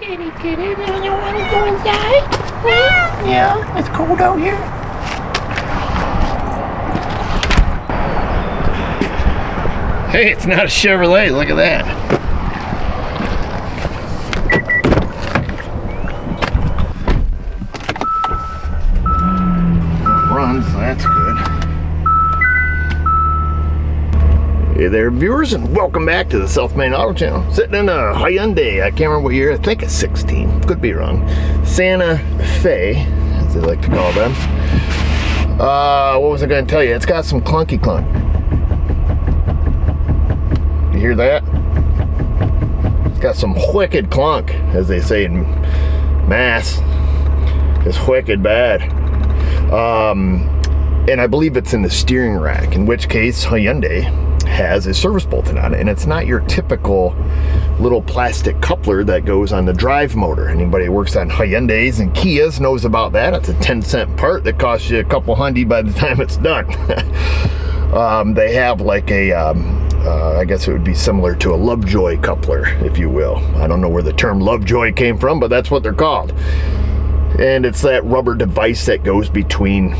Kitty, kitty, you want to go inside? Huh? Yeah, it's cold out here. Hey, it's not a Chevrolet, look at that. Runs, so that's good. Hey there, viewers, and welcome back to the Self-Made Auto Channel. Sitting in a Hyundai, I can't remember what year, I think it's 16, could be wrong. Santa Fe, as they like to call them. What was I going to tell you? It's got some clunky clunk. You hear that? It's got some wicked clunk, as they say in Mass. It's wicked bad. And I believe it's in the steering rack, in which case Hyundai has a service bulletin on it, and it's not your typical little plastic coupler that goes on the drive motor. Anybody who works on Hyundais and Kias knows about that. It's a 10-cent part that costs you a couple hundy by the time it's done. They have like a I guess it would be similar to a Lovejoy coupler, if you will. I don't know where the term Lovejoy came from, but that's what they're called. And it's that rubber device that goes between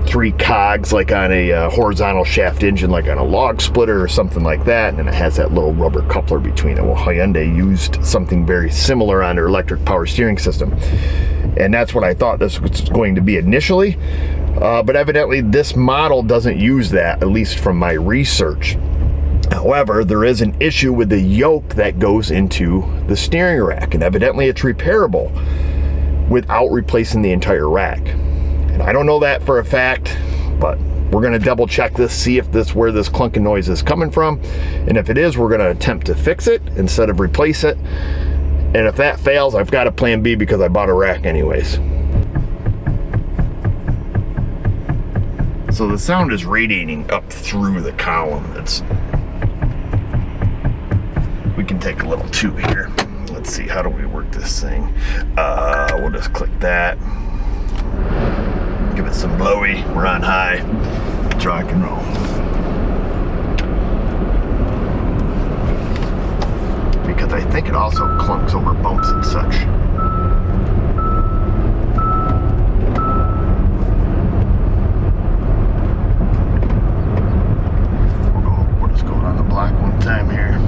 three cogs, like on a horizontal shaft engine, like on a log splitter or something like that, and then it has that little rubber coupler between it. Well, Hyundai used something very similar on their electric power steering system, and that's what I thought this was going to be initially, but evidently this model doesn't use that, at least from my research. However, there is an issue with the yoke that goes into the steering rack, and evidently it's repairable without replacing the entire rack. And I don't know that for a fact, but we're going to double check this, see if this where this clunking noise is coming from. And if it is, we're going to attempt to fix it instead of replace it. And if that fails, I've got a plan B because I bought a rack anyways. So the sound is radiating up through the column. We can take a little tube here. Let's see, how do we work this thing? We'll just click that. Give it some blowy. We're on high. Let's rock and roll. Because I think it also clunks over bumps and such. We'll just go around the block one time here.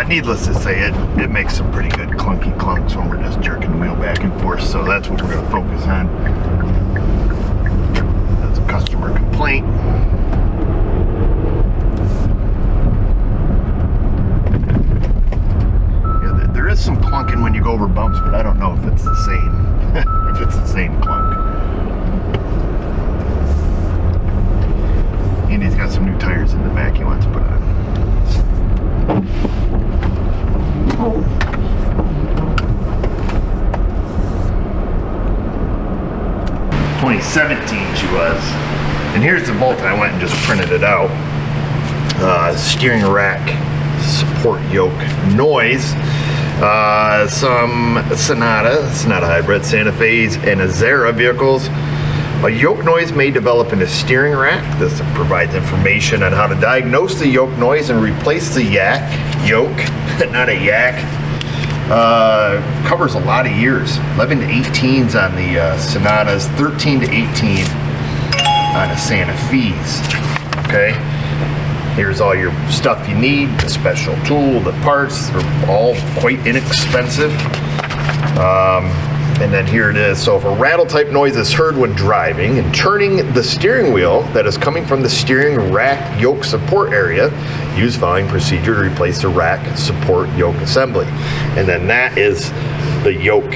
Needless to say, it makes some pretty good clunky clunks when we're just jerking the wheel back and forth, so that's what we're going to focus on. That's a customer complaint. Yeah, there is some clunking when you go over bumps, but I don't know if it's the same. If it's the same clunk. And he's got some new tires in the back he wants to put on. 2017 she was. And here's the bulletin. I went and just printed it out. Steering rack support yoke noise. Some Sonata hybrid, Santa Fe's, and Azera vehicles. A yoke noise may develop in a steering rack. This provides information on how to diagnose the yoke noise and replace the yoke, not a yak. Covers a lot of years. 11 to 18s on the Sonatas, 13 to 18 on the Santa Fe's. Okay, here's all your stuff you need, the special tool, the parts, they're all quite inexpensive. And then here it is. So if a rattle type noise is heard when driving and turning the steering wheel that is coming from the steering rack yoke support area, use following procedure to replace the rack support yoke assembly. And then that is the yoke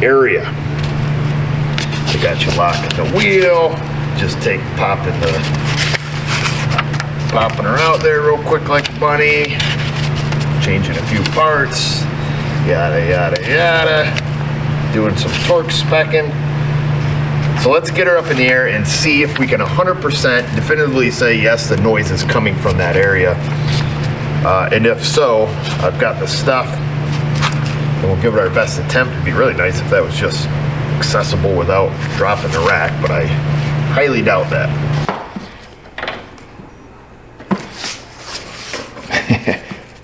area. I got you locking the wheel. Just popping her out there real quick like a bunny. Changing a few parts. Yada, yada, yada. Doing some torque specking. So let's get her up in the air and see if we can 100% definitively say, yes, the noise is coming from that area. And if so, I've got the stuff, and we'll give it our best attempt. It'd be really nice if that was just accessible without dropping the rack, but I highly doubt that.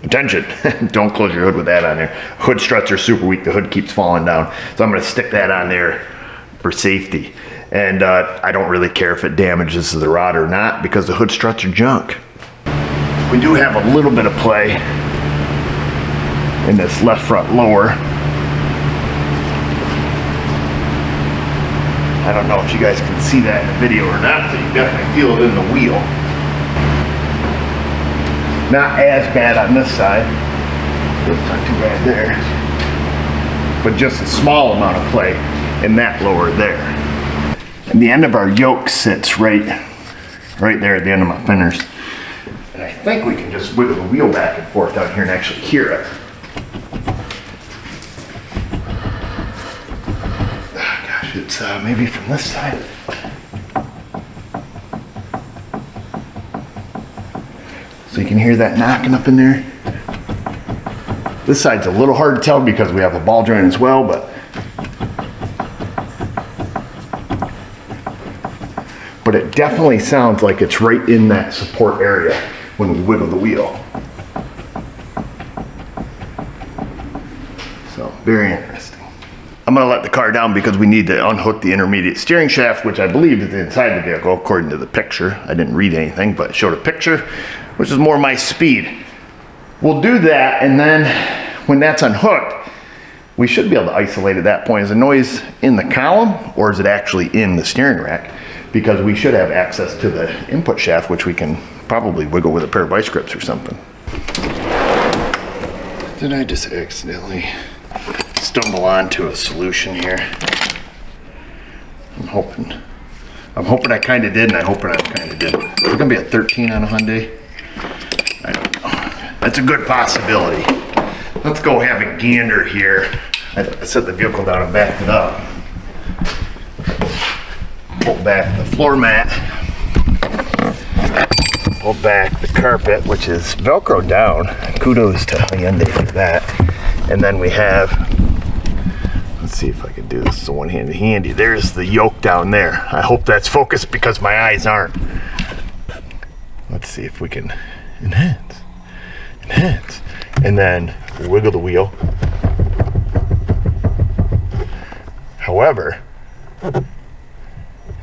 Attention, don't close your hood with that on there. Hood struts are super weak, the hood keeps falling down. So I'm gonna stick that on there for safety. And I don't really care if it damages the rod or not because the hood struts are junk. We do have a little bit of play in this left front lower. I don't know if you guys can see that in the video or not, but you definitely feel it in the wheel. Not as bad on this side. It's not too bad there. But just a small amount of play in that lower there. And the end of our yoke sits right there at the end of my fenders. And I think we can just wiggle the wheel back and forth down here and actually hear it. Oh, gosh, it's maybe from this side. So you can hear that knocking up in there. This side's a little hard to tell because we have a ball joint as well, but it definitely sounds like it's right in that support area when we wiggle the wheel. So, very interesting. I'm gonna let the car down because we need to unhook the intermediate steering shaft, which I believe is inside the vehicle, according to the picture. I didn't read anything, but it showed a picture, which is more my speed. We'll do that, and then when that's unhooked, we should be able to isolate at that point. Is the noise in the column, or is it actually in the steering rack? Because we should have access to the input shaft, which we can probably wiggle with a pair of vice grips or something. Did I just accidentally stumble onto a solution here? I'm hoping I kind of did, and I'm hoping I kind of didn't. Is it gonna be a 13 on a Hyundai? I don't know. That's a good possibility. Let's go have a gander here. I set the vehicle down and backed it up. Pull back the floor mat. Pull back the carpet, which is Velcro down. Kudos to Hyundai for that. And then we have, let's see if I can do this one-handed handy. There's the yoke down there. I hope that's focused because my eyes aren't. Let's see if we can enhance. And then wiggle the wheel. However,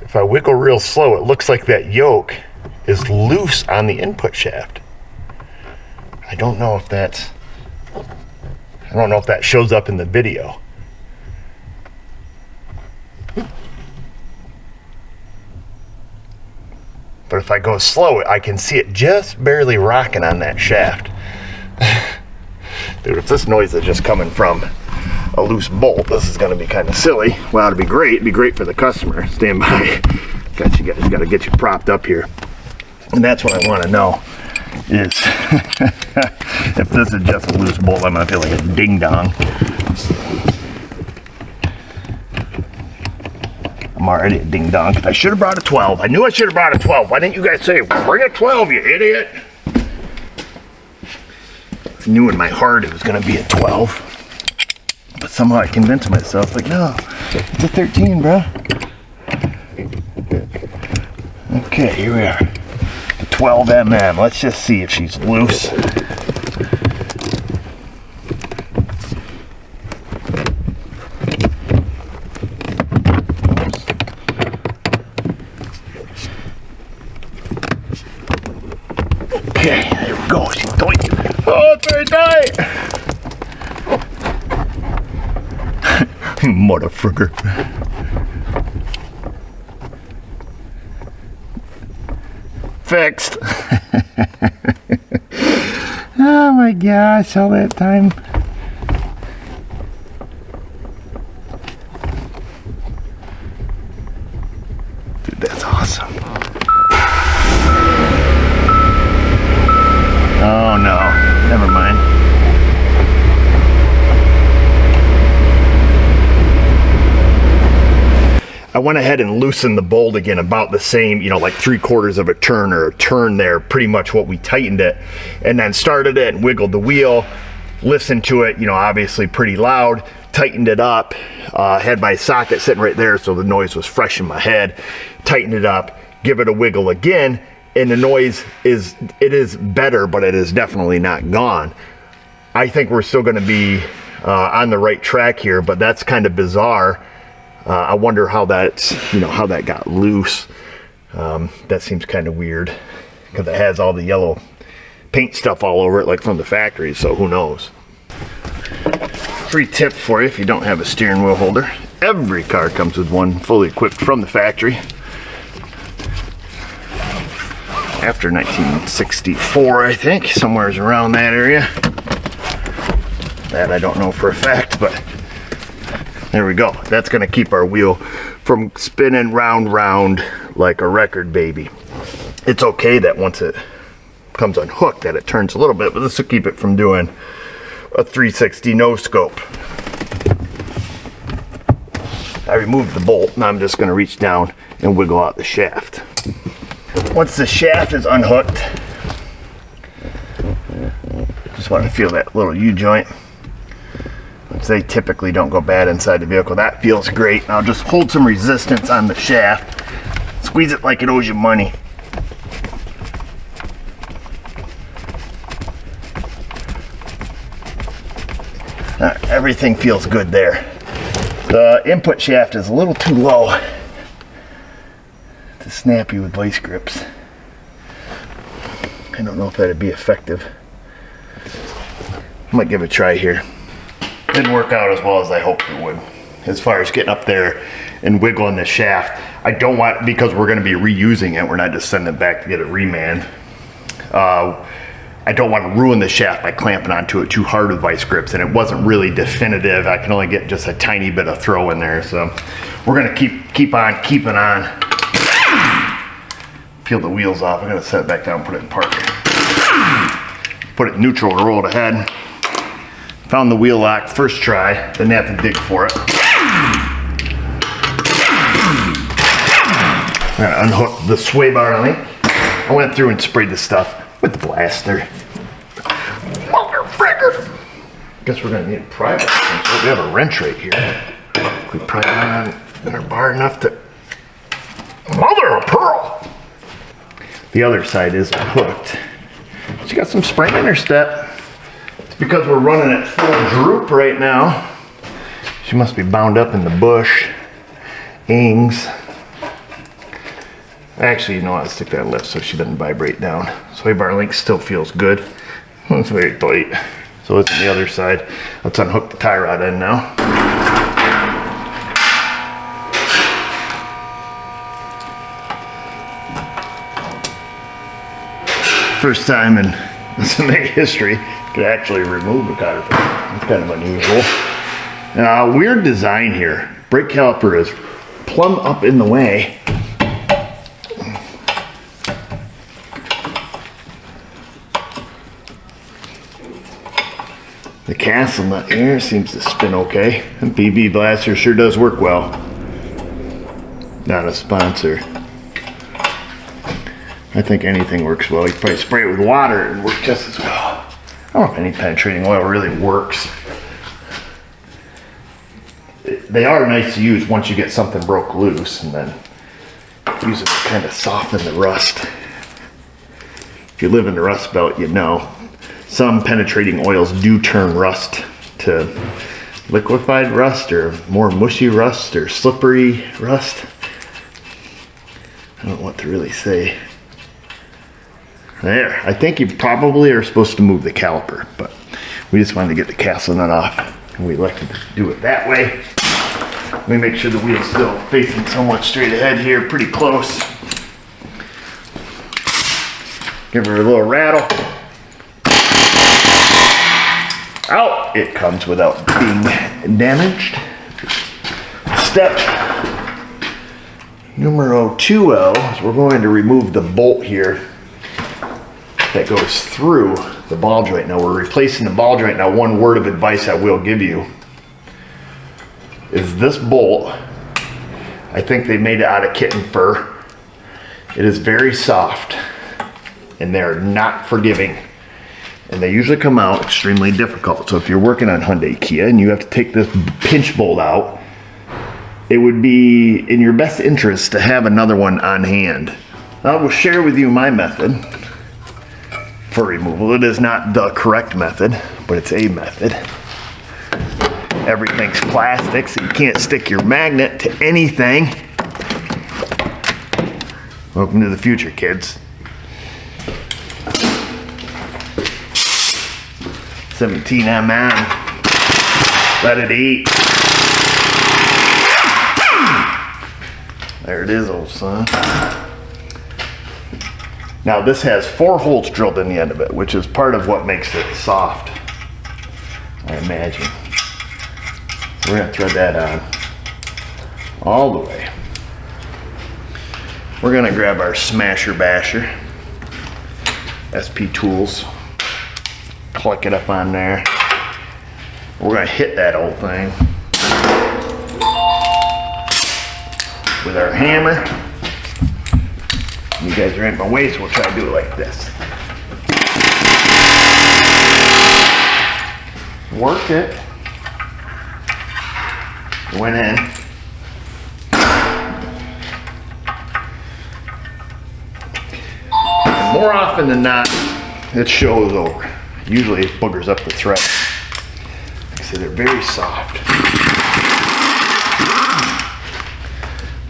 if I wiggle real slow, it looks like that yoke is loose on the input shaft. I don't know if that shows up in the video. But if I go slow, I can see it just barely rocking on that shaft. Dude, if this noise is just coming from a loose bolt, this is going to be kind of silly. Well, it'd be great. It'd be great for the customer. Stand by. Got to get you propped up here. And that's what I want to know is if this is just a loose bolt, I'm going to feel like a ding dong. I'm already a ding dong. I should have brought a 12. I knew I should have brought a 12. Why didn't you guys say, bring a 12, you idiot? I knew in my heart it was going to be a 12. But somehow I convinced myself, like, no, it's a 13, bro. Okay, here we are. The 12 mm. Let's just see if she's loose. Okay, there we go. She's tight. Oh, it's very tight. Motherfucker. Fixed. Oh my gosh, all that time. Dude, that's awesome. Oh no, never mind. I went ahead and loosened the bolt again about the same, you know, like 3/4 of a turn or a turn there, pretty much what we tightened it, and then started it and wiggled the wheel, listened to it, you know, obviously pretty loud, tightened it up, had my socket sitting right there so the noise was fresh in my head, tightened it up, give it a wiggle again, and the noise is better, but it is definitely not gone. I think we're still going to be on the right track here, but that's kind of bizarre. I wonder how that's, you know, how that got loose. That seems kind of weird because it has all the yellow paint stuff all over it, like from the factory, so who knows. Free tip for you if you don't have a steering wheel holder. Every car comes with one fully equipped from the factory. After 1964, I think, somewhere's around that area. That I don't know for a fact, but there we go. That's gonna keep our wheel from spinning round like a record baby. It's okay that once it comes unhooked that it turns a little bit, but this will keep it from doing a 360 no scope. I removed the bolt, now I'm just gonna reach down and wiggle out the shaft. Once the shaft is unhooked, just want to feel that little U-joint. They typically don't go bad inside the vehicle. That feels great. Now just hold some resistance on the shaft. Squeeze it like it owes you money. Everything feels good there. The input shaft is a little too low to snap you with vice grips. I don't know if that'd be effective. I might give it a try here. Didn't work out as well as I hoped it would. As far as getting up there and wiggling the shaft, I don't want, because we're going to be reusing it, we're not just sending it back to get a reman. I don't want to ruin the shaft by clamping onto it too hard with vice grips, and it wasn't really definitive. I can only get just a tiny bit of throw in there, so we're going to keep on keeping on. Peel the wheels off. I'm going to set it back down and put it in park. Put it in neutral to roll it ahead. Found the wheel lock first try, didn't have to dig for it. I'm gonna unhook the sway bar on it. I went through and sprayed the stuff with the blaster. Motherfricker! Guess we're gonna need a pry bar. We have a wrench right here. We pry it on our bar enough to. Mother of pearl! The other side is unhooked. She got some spring in her step. Because we're running at full droop right now. She must be bound up in the bush. Ings. Actually, you know what? I'll stick that lift so she doesn't vibrate down. Sway bar link still feels good. It's very tight. So it's on the other side. Let's unhook the tie rod end now. First time in Cincinnati history could actually remove a caterpillar. It's kind of unusual. Weird design here. Brake caliper is plumb up in the way. The castle nut here seems to spin okay. And BB Blaster sure does work well. Not a sponsor. I think anything works well. You probably spray it with water and work just as well. I don't know if any penetrating oil really works. They are nice to use once you get something broke loose, and then use it to kind of soften the rust. If you live in the Rust Belt, you know. Some penetrating oils do turn rust to liquefied rust, or more mushy rust, or slippery rust. I don't know what to really say. There, I think you probably are supposed to move the caliper, but we just wanted to get the castle nut off, and we elected to do it that way. Let me make sure the wheel's still facing somewhat straight ahead here, pretty close. Give her a little rattle. Out it comes without being damaged. Step numero 2 is we're going to remove the bolt here that goes through the ball joint. Now we're replacing the ball joint. Now, one word of advice I will give you is this bolt I think they made it out of kitten fur. It is very soft and they're not forgiving. And they usually come out extremely difficult. So if you're working on Hyundai Kia and you have to take this pinch bolt out, it would be in your best interest to have another one on hand. I will share with you my method for removal. It is not the correct method, but it's a method. Everything's plastic, so you can't stick your magnet to anything. Welcome to the future, kids. 17 mm. Let it eat. There it is, old son. Now this has 4 holes drilled in the end of it, which is part of what makes it soft, I imagine. We're gonna thread that on all the way. We're gonna grab our smasher basher, SP Tools, click it up on there. We're gonna hit that old thing with our hammer. You guys are in my way, so we'll try to do it like this. Work it. Went in. And more often than not, it shows over. Usually it boogers up the thread. Like I said, they're very soft.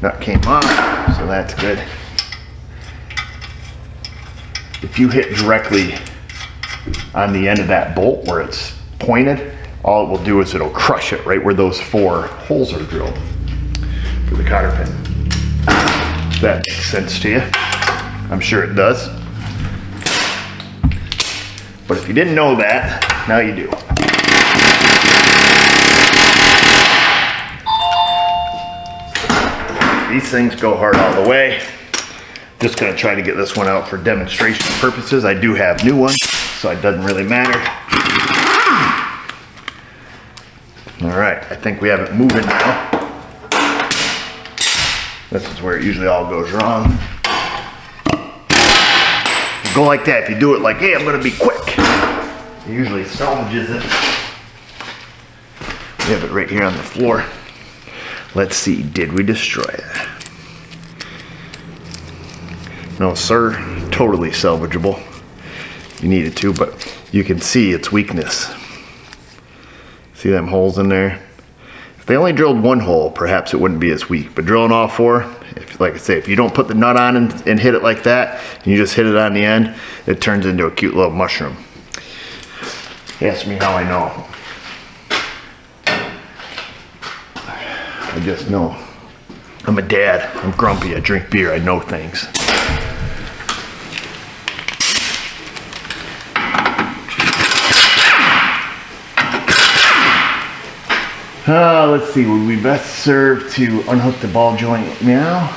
Nut came off, so that's good. If you hit directly on the end of that bolt where it's pointed, all it will do is it'll crush it right where those 4 holes are drilled for the cotter pin. That makes sense to you. I'm sure it does. But if you didn't know that, now you do. These things go hard all the way. Just gonna try to get this one out for demonstration purposes. I do have new ones, so it doesn't really matter. All right, I think we have it moving now. This is where it usually all goes wrong. Go like that. If you do it like, hey, I'm gonna be quick, it usually salvages it. We have it right here on the floor. Let's see, did we destroy it? No, sir, totally salvageable. You needed to, but you can see its weakness. See them holes in there? If they only drilled 1 hole, perhaps it wouldn't be as weak, but drilling all 4, like I say, if you don't put the nut on and hit it like that, and you just hit it on the end, it turns into a cute little mushroom. Ask me how I know. I just know. I'm a dad. I'm grumpy. I drink beer. I know things. Let's see, would we best serve to unhook the ball joint now?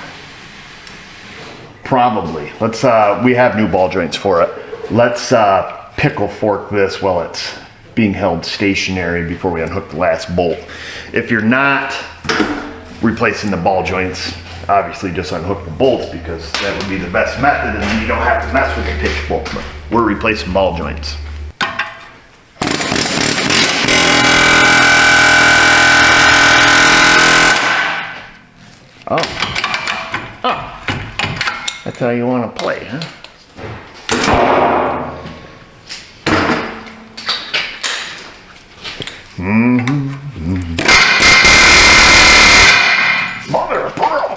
Probably. Let's, we have new ball joints for it. Let's pickle fork this while it's being held stationary before we unhook the last bolt. If you're not replacing the ball joints, obviously just unhook the bolts because that would be the best method and then you don't have to mess with your pitch bolt. But we're replacing ball joints. That's how you want to play, huh? Mother of pearl!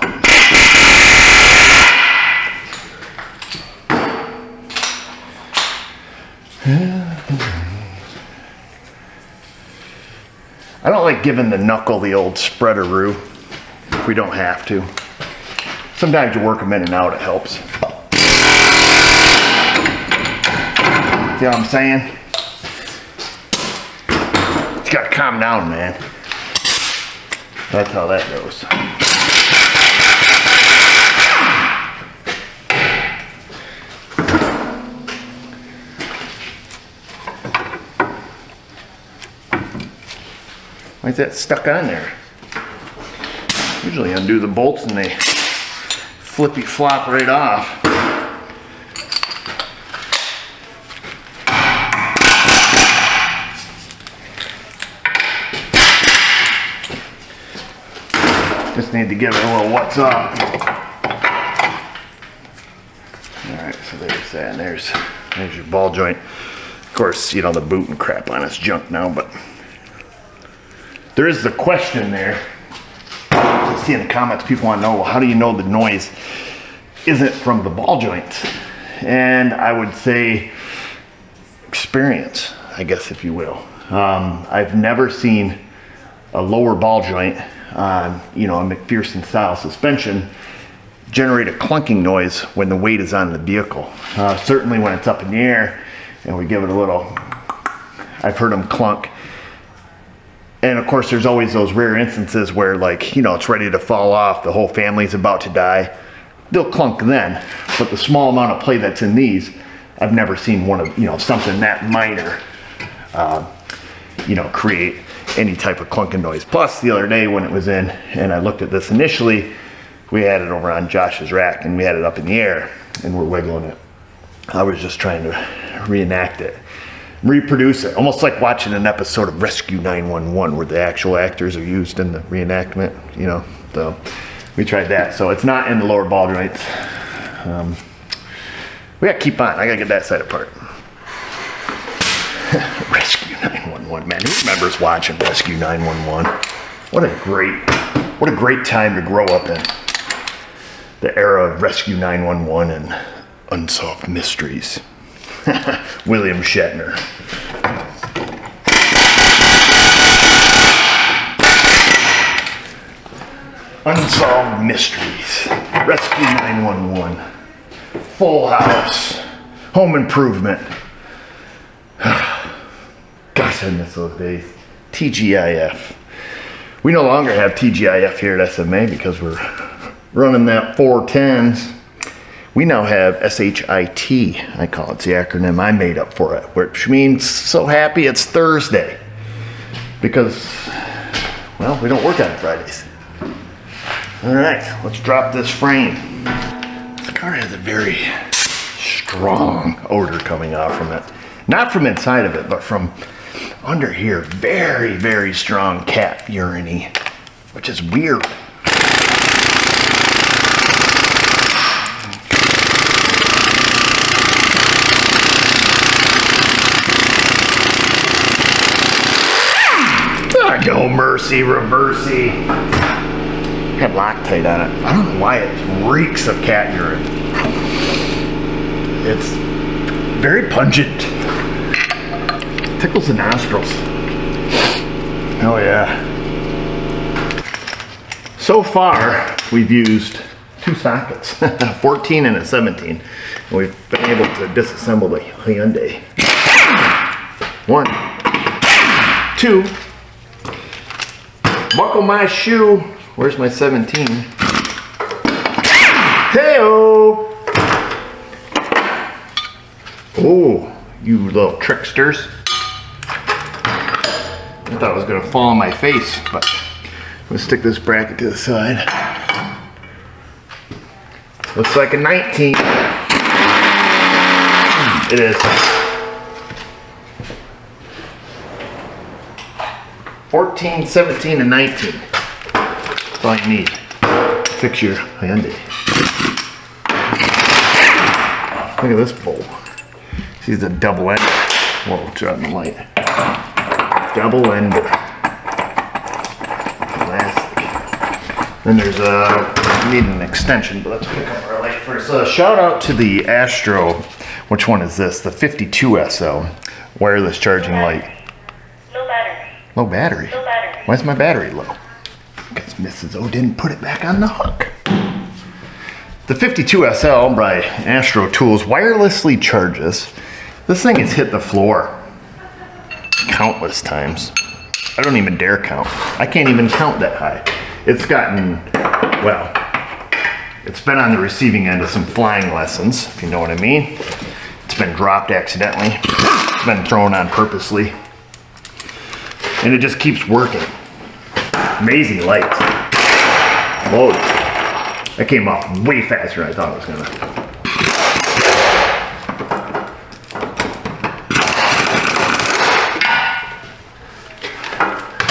I don't like giving the knuckle the old spreadaroo if we don't have to. Sometimes you work them in and out, it helps. See what I'm saying? You gotta calm down, man. That's how that goes. Why is that stuck on there? Usually undo the bolts and they flippy flop right off. Just need to give it a little what's up. Alright, so there's that, and there's your ball joint. Of course, you know, the boot and crap on it's junk now, but there is the question there. I see in the comments people want to know, well, how do you know the noise isn't from the ball joints? And I would say experience, I guess, if you will. I've never seen a lower ball joint on, you know, a McPherson style suspension generate a clunking noise when the weight is on the vehicle. Certainly when it's up in the air and we give it a little, I've heard them clunk. And of course there's always those rare instances where, like, you know, it's ready to fall off, the whole family's about to die. They'll clunk then, but the small amount of play that's in these, I've never seen one of, you know, something that minor, you know, create any type of clunking noise. Plus the other day when it was in and I looked at this initially, we had it over on Josh's rack and we had it up in the air and we're wiggling it. I was just trying to reenact it, reproduce it, almost like watching an episode of Rescue 911 where the actual actors are used in the reenactment, you know. So we tried that. So it's not in the lower ball joints. We gotta keep on. I gotta get that side apart. Rescue 911, man. Who remembers watching Rescue 911? What a great time to grow up in. The era of Rescue 911 and Unsolved Mysteries. William Shatner. Unsolved Mysteries. Rescue 911. Full House. Home Improvement. Gosh, I miss those days. TGIF. We no longer have TGIF here at SMA because we're running that 410s. We now have SHIT, I call it, the acronym I made up for it, which means so happy it's Thursday. Because, well, we don't work on Fridays. All right, let's drop this frame. This car has a very strong odor coming out from it. Not from inside of it, but from under here. Very, very strong cat urine-y, which is weird. Go mercy, reversey. Had Loctite on it. I don't know why it reeks of cat urine. It's very pungent. Tickles the nostrils. Oh yeah. So far, we've used two sockets, a 14 and a 17. And we've been able to disassemble the Hyundai. 1, 2. Buckle my shoe. Where's my 17? Hey-o! Oh, you little tricksters. I thought it was gonna fall on my face, but let's stick this bracket to the side. Looks like a 19. It is. 14, 17, and 19. That's all you need. Fix your Hyundai. Look at this bowl. See the double ender. Whoa, turn the light. Double ender. Plastic. Then there's need an extension, but let's pick up our light first. Shout out to the Astro. Which one is this? The 52SL wireless charging light. Low battery? Low battery. Why is my battery low? Because Mrs. O didn't put it back on the hook. The 52SL by Astro Tools wirelessly charges. This thing has hit the floor countless times. I don't even dare count. I can't even count that high. It's gotten, well, it's been on the receiving end of some flying lessons, if you know what I mean. It's been dropped accidentally. It's been thrown on purposely. And it just keeps working. Amazing lights. Whoa. That came off way faster than I thought it was gonna.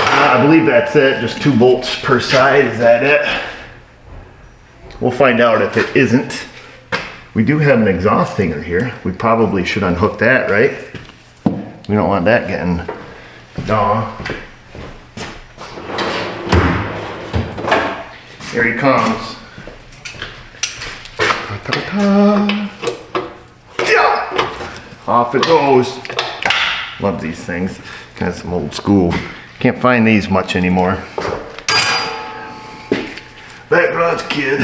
I believe that's it, just 2 bolts per side. Is that it? We'll find out if it isn't. We do have an exhaust hanger here. We probably should unhook that, right? We don't want that getting gone. Here he comes. Off it goes. Love these things. Kind of some old school. Can't find these much anymore. Back when I was a kid.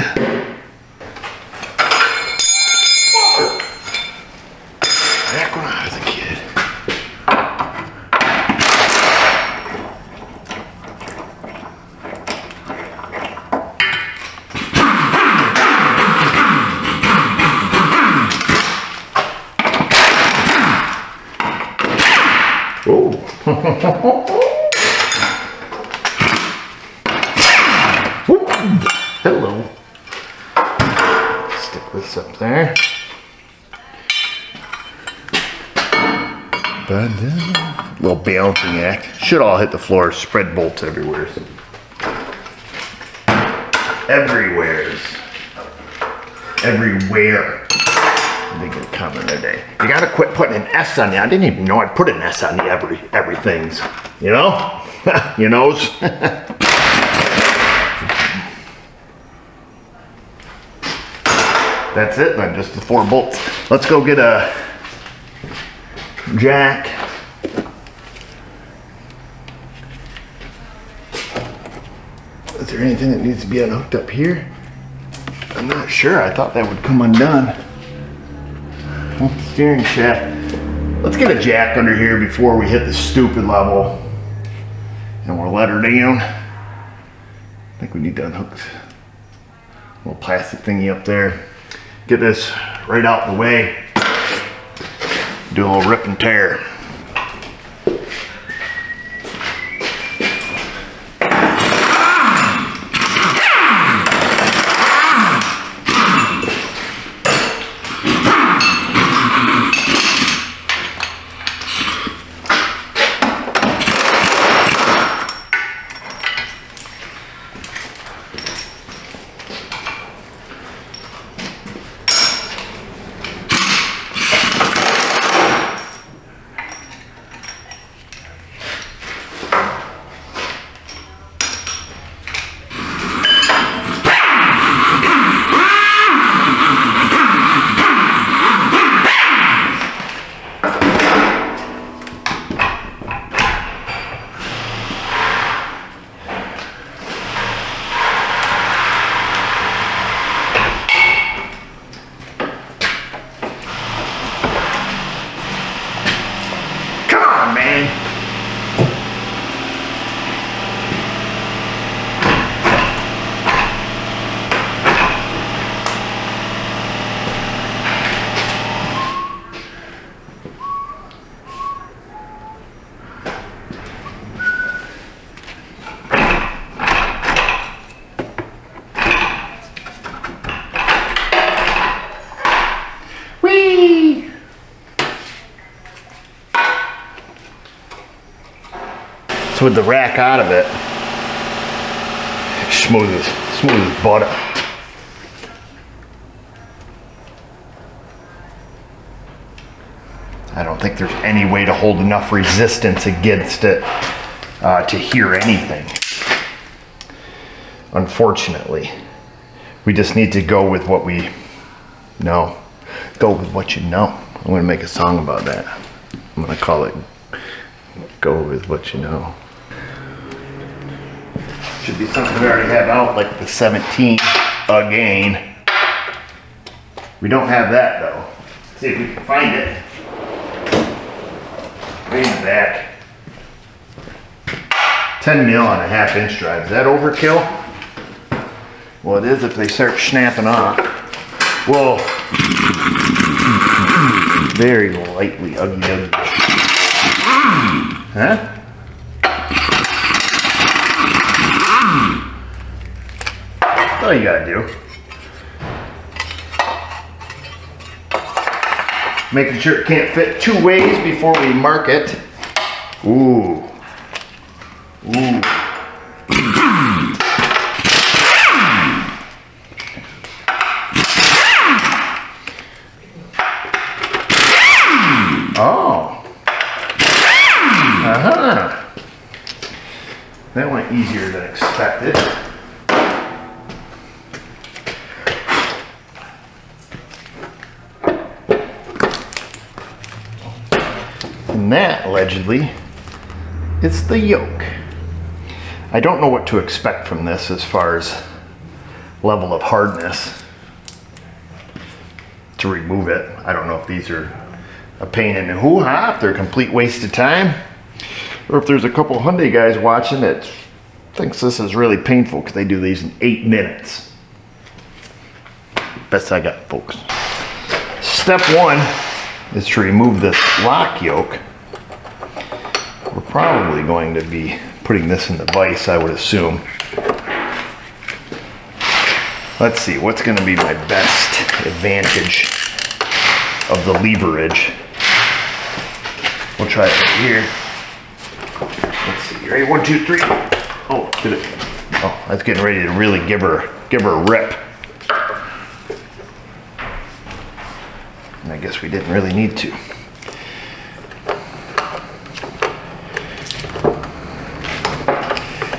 Back when I was a kid. Oh. Hello. Stick this up there. Little balancing act. Should all hit the floor. Spread bolts everywhere. Everywhere. I think it's coming today. You gotta quit putting an S on the. I didn't even know I'd put an S on the everything's. You know? You knows? That's it then, just the 4 bolts. Let's go get a jack. Is there anything that needs to be unhooked up here? I'm not sure. I thought that would come undone. Steering shaft. Let's get a jack under here before we hit the stupid level. And we'll let her down. I think we need to unhook this little plastic thingy up there. Get this right out the way. Do a little rip and tear. With the rack out of it, smooth as butter. I don't think there's any way to hold enough resistance against it to hear anything. Unfortunately, we just need to go with what we know. Go with what you know. I'm going to make a song about that. I'm going to call it "Go with What You Know." Should be something we already have out, like the 17 again. We don't have that though. Let's see if we can find it. Way in the back. 10 mil on a 1/2 inch drive. Is that overkill? Well, it is if they start snapping off. Whoa. Very lightly ugly. Huh? That's all you gotta do. Making sure it can't fit 2 ways before we mark it. Ooh. Ooh. Oh. Uh-huh. That went easier than expected. And that, allegedly, is the yoke. I don't know what to expect from this as far as level of hardness to remove it. I don't know if these are a pain in the hoo-ha, if they're a complete waste of time, or if there's a couple Hyundai guys watching that thinks this is really painful because they do these in 8 minutes. Best I got, folks. Step 1 is to remove this lock yoke. We're probably going to be putting this in the vise, I would assume. Let's see, what's going to be my best advantage of the leverage? We'll try it right here. Let's see, ready? 1, 2, 3. Oh, did it? Oh, that's getting ready to really give her a rip. And I guess we didn't really need to.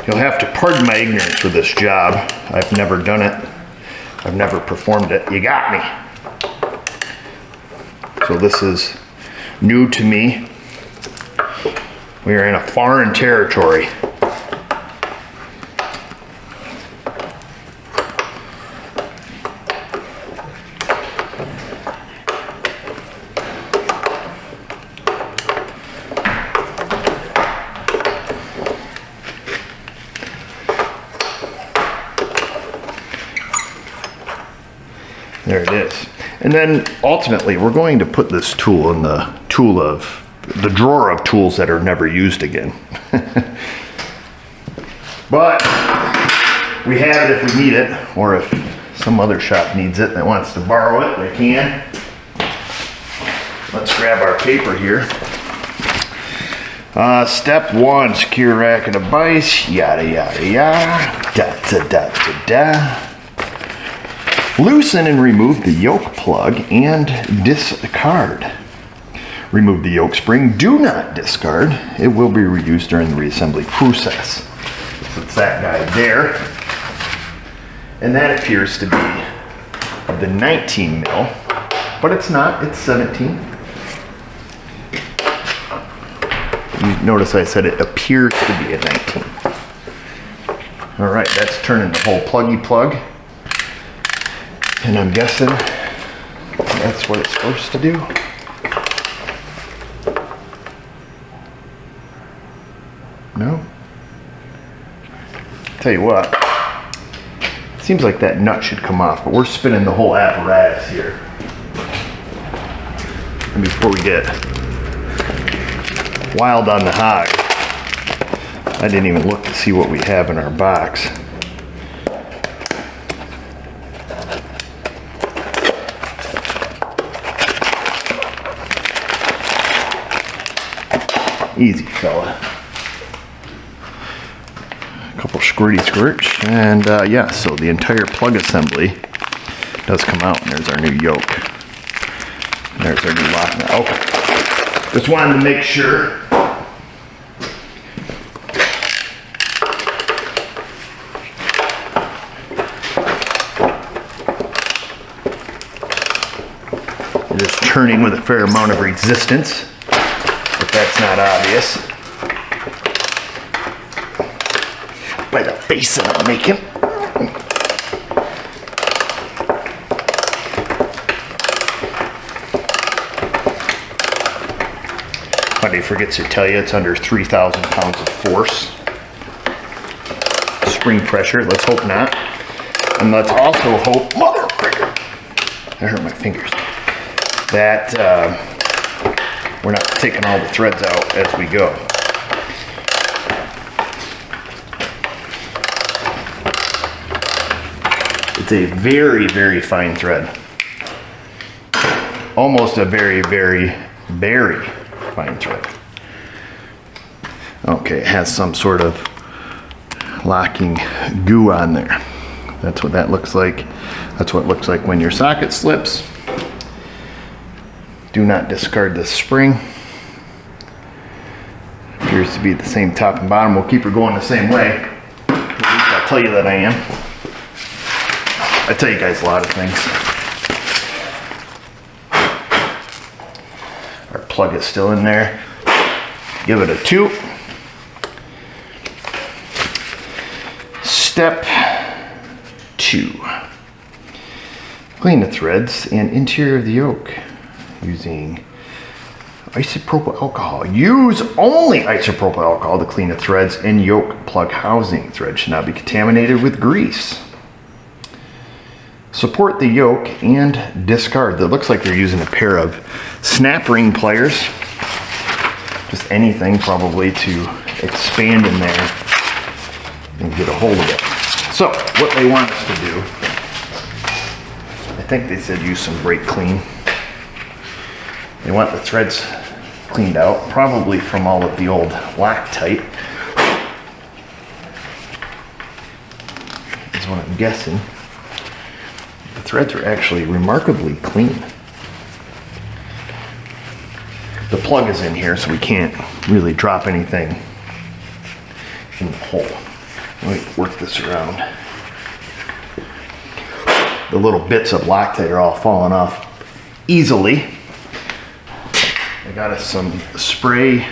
You'll have to pardon my ignorance for this job. I've never done it. I've never performed it. You got me. So this is new to me. We are in a foreign territory. There it is. And then ultimately we're going to put this tool in the drawer of tools that are never used again. But we have it if we need it, or if some other shop needs it that wants to borrow it, they can. Let's grab our paper here. Step 1, secure rack and a vise, yada yada yada, da da da da da. Loosen and remove the yoke plug and discard. Remove the yoke spring. Do not discard. It will be reused during the reassembly process. So it's that guy there. And that appears to be of the 19 mil, but it's not, it's 17. You notice I said it appears to be a 19. All right, that's turning the whole pluggy plug. And I'm guessing that's what it's supposed to do. No? Tell you what, seems like that nut should come off, but we're spinning the whole apparatus here. And before we get wild on the hog, I didn't even look to see what we have in our box. Easy, fella. A couple squirty squirts, and yeah, so the entire plug assembly does come out, and there's our new yoke. And there's our new lock nut. Okay. Just wanted to make sure. It is turning with a fair amount of resistance. That's not obvious by the face that I'm making. Hyundai forgets to tell you it's under 3,000 pounds of force. Spring pressure, let's hope not. And let's also hope, motherfucker, I hurt my fingers, that we're not taking all the threads out as we go. a very, very fine thread. Almost a very, very, very fine thread. Okay, it has some sort of locking goo on there. That's what that looks like. That's what it looks like when your socket slips. Do not discard the spring. Appears to be the same top and bottom. We'll keep her going the same way. At least I'll tell you that I am. I tell you guys a lot of things. Our plug is still in there. Give it a 2. Step 2. Clean the threads and interior of the yoke using isopropyl alcohol. Use only isopropyl alcohol to clean the threads and yoke plug housing. Thread should not be contaminated with grease. Support the yoke and discard. That looks like they're using a pair of snap ring pliers. Just anything probably to expand in there and get a hold of it. So what they want us to do, I think they said use some brake clean. They want the threads cleaned out, probably from all of the old Loctite, is what I'm guessing. The threads are actually remarkably clean. The plug is in here, so we can't really drop anything in the hole. Let me work this around. The little bits of Loctite are all falling off easily. I got us some spray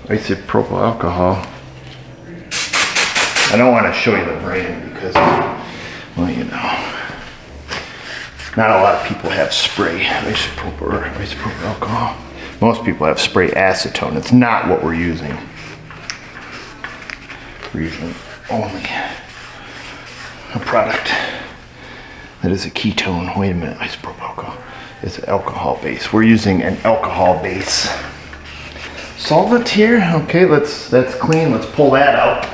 isopropyl alcohol. I don't want to show you the brand because, well, you know, not a lot of people have spray isopropyl alcohol. Most people have spray acetone. It's not what we're using. We're using only a product that is a ketone. Wait a minute, isopropyl alcohol is an alcohol base. We're using an alcohol base solvent here. Okay, that's clean. Let's pull that out.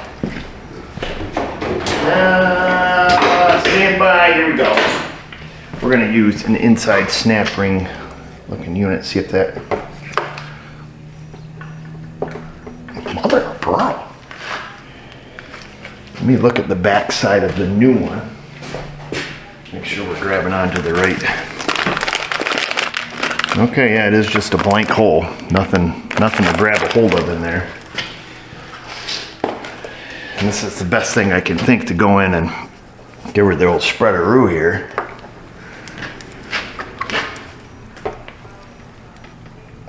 Stand by. Here we go. We're going to use an inside snap ring looking unit. See if that. Mother of pearl. Let me look at the back side of the new one. Make sure we're grabbing onto the right. Okay, yeah, it is just a blank hole. Nothing to grab a hold of in there. And this is the best thing I can think to go in and get rid of the old spreadaroo here.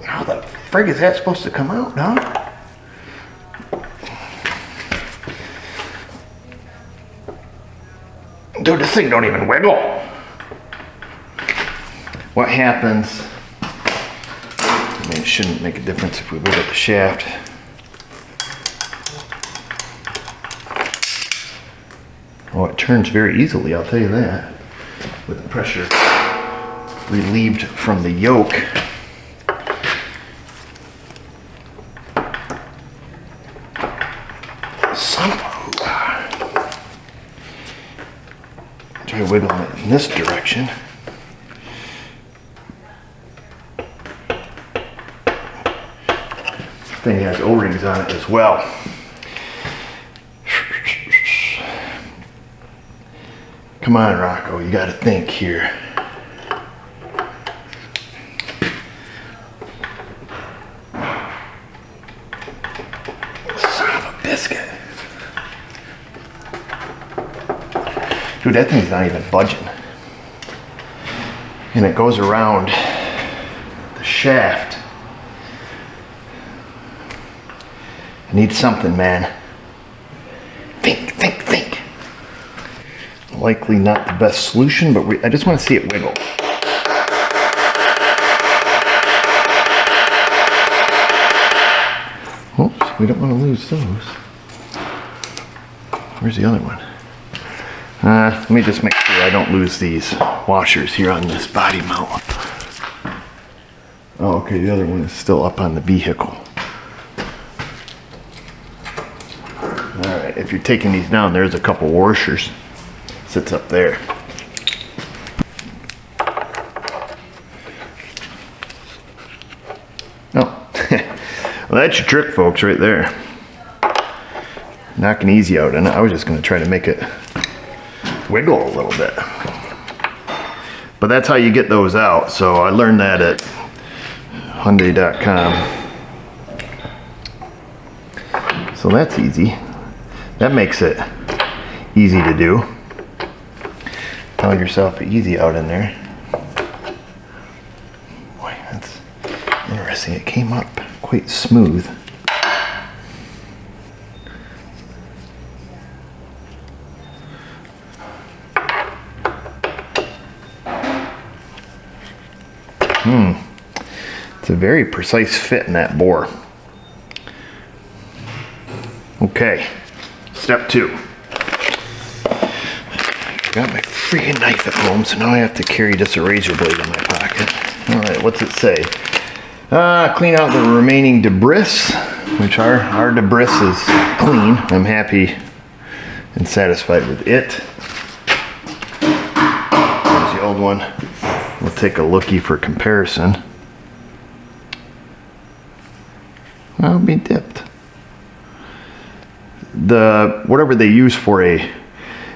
How the frig is that supposed to come out, huh? Dude, this thing don't even wiggle. What happens, I mean, it shouldn't make a difference if we wiggle the shaft. Oh, it turns very easily, I'll tell you that. With the pressure relieved from the yoke. Try wiggling it in this direction. This thing has O-rings on it as well. Come on, Rocco, you gotta think here. Son of a biscuit. Dude, that thing's not even budging. And it goes around the shaft. I need something, man. Think. Likely not the best solution, but I just want to see it wiggle. Oops, we don't want to lose those. Where's the other one? Let me just make sure I don't lose these washers here on this body mount. Oh, okay, the other one is still up on the vehicle. Alright, if you're taking these down, there's a couple washers. Sits up there. Well, that's your trick, folks, right there. Knocking easy out, and I was just going to try to make it wiggle a little bit. But that's how you get those out. So I learned that at Hyundai.com. So that's easy. That makes it easy to do. Tell yourself easy out in there. Boy, that's interesting. It came up quite smooth. It's a very precise fit in that bore. Okay, step 2. Got my freaking knife at home, so now I have to carry just a razor blade in my pocket. All right, what's it say? Clean out the remaining debris, which our debris is clean. I'm happy and satisfied with it. There's the old one. We'll take a lookie for comparison. I'll be dipped. Whatever they use for a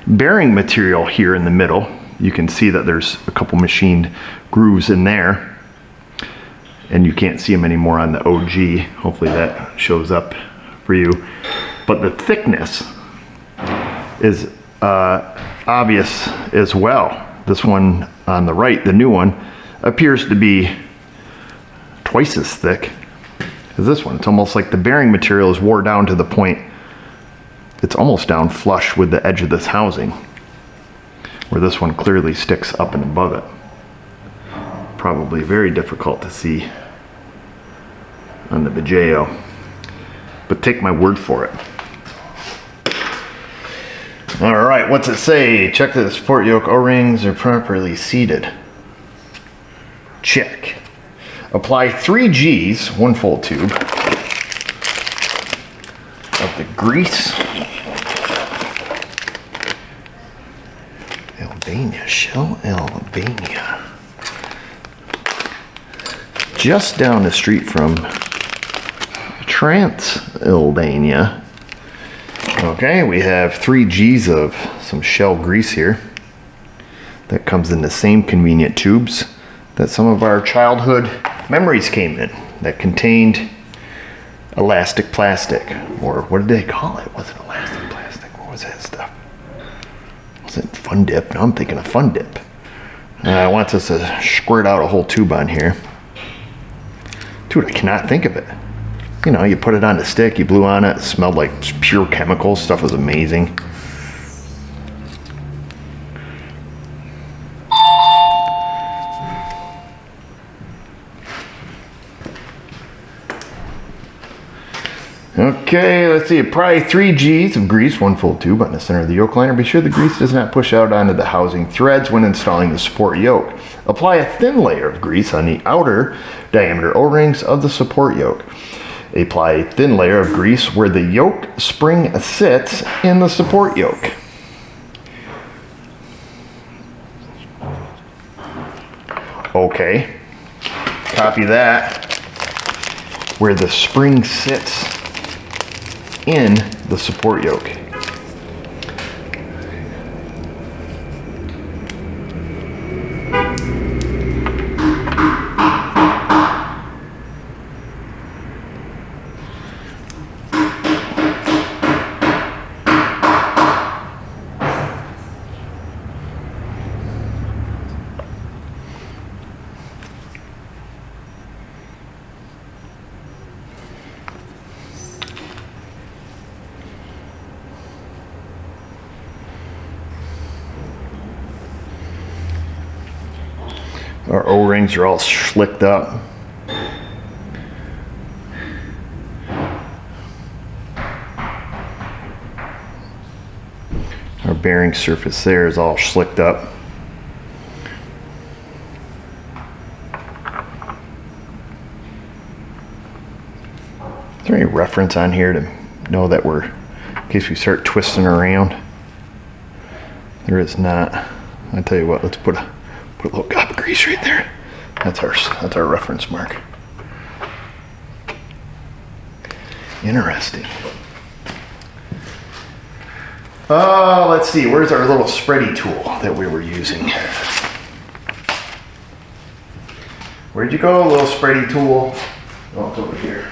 bearing material here in the middle, you can see that there's a couple machined grooves in there, and you can't see them anymore on the OG. Hopefully that shows up for you. But the thickness is obvious as well. This one on the right, the new one, appears to be twice as thick as this one. It's almost like the bearing material is wore down to the point it's almost down flush with the edge of this housing, where this one clearly sticks up and above it. Probably very difficult to see on the Bajeo, but take my word for it. All right, what's it say? Check that the support yoke O-rings are properly seated. Check. Apply 3 G's, 1 full tube, of the grease. Albania, Shell Albania. Just down the street from Transylvania. Okay, we have 3 G's of some Shell grease here. That comes in the same convenient tubes that some of our childhood memories came in, that contained elastic plastic, or what did they call it? Was it elastic plastic? What was that stuff? Was it Fun Dip? No, I'm thinking of Fun Dip. I want us to squirt out a whole tube on here. Dude, I cannot think of it. You know, you put it on the stick, you blew on it, it smelled like pure chemicals. Stuff was amazing. Okay, let's see. Apply 3 G's of grease, 1 full tube on the center of the yoke liner. Be sure the grease does not push out onto the housing threads when installing the support yoke. Apply a thin layer of grease on the outer diameter O-rings of the support yoke. Apply a thin layer of grease where the yoke spring sits in the support yoke. Okay, copy that. Where the spring sits in the support yoke. Our O-rings are all slicked up. Our bearing surface there is all slicked up. Is there any reference on here to know that we're, in case we start twisting around? There is not. I'll tell you what, let's put a little gob of grease right there. That's our reference mark. Interesting. Let's see, where's our little spready tool that we were using? Where'd you go, little spready tool? Oh, it's over here.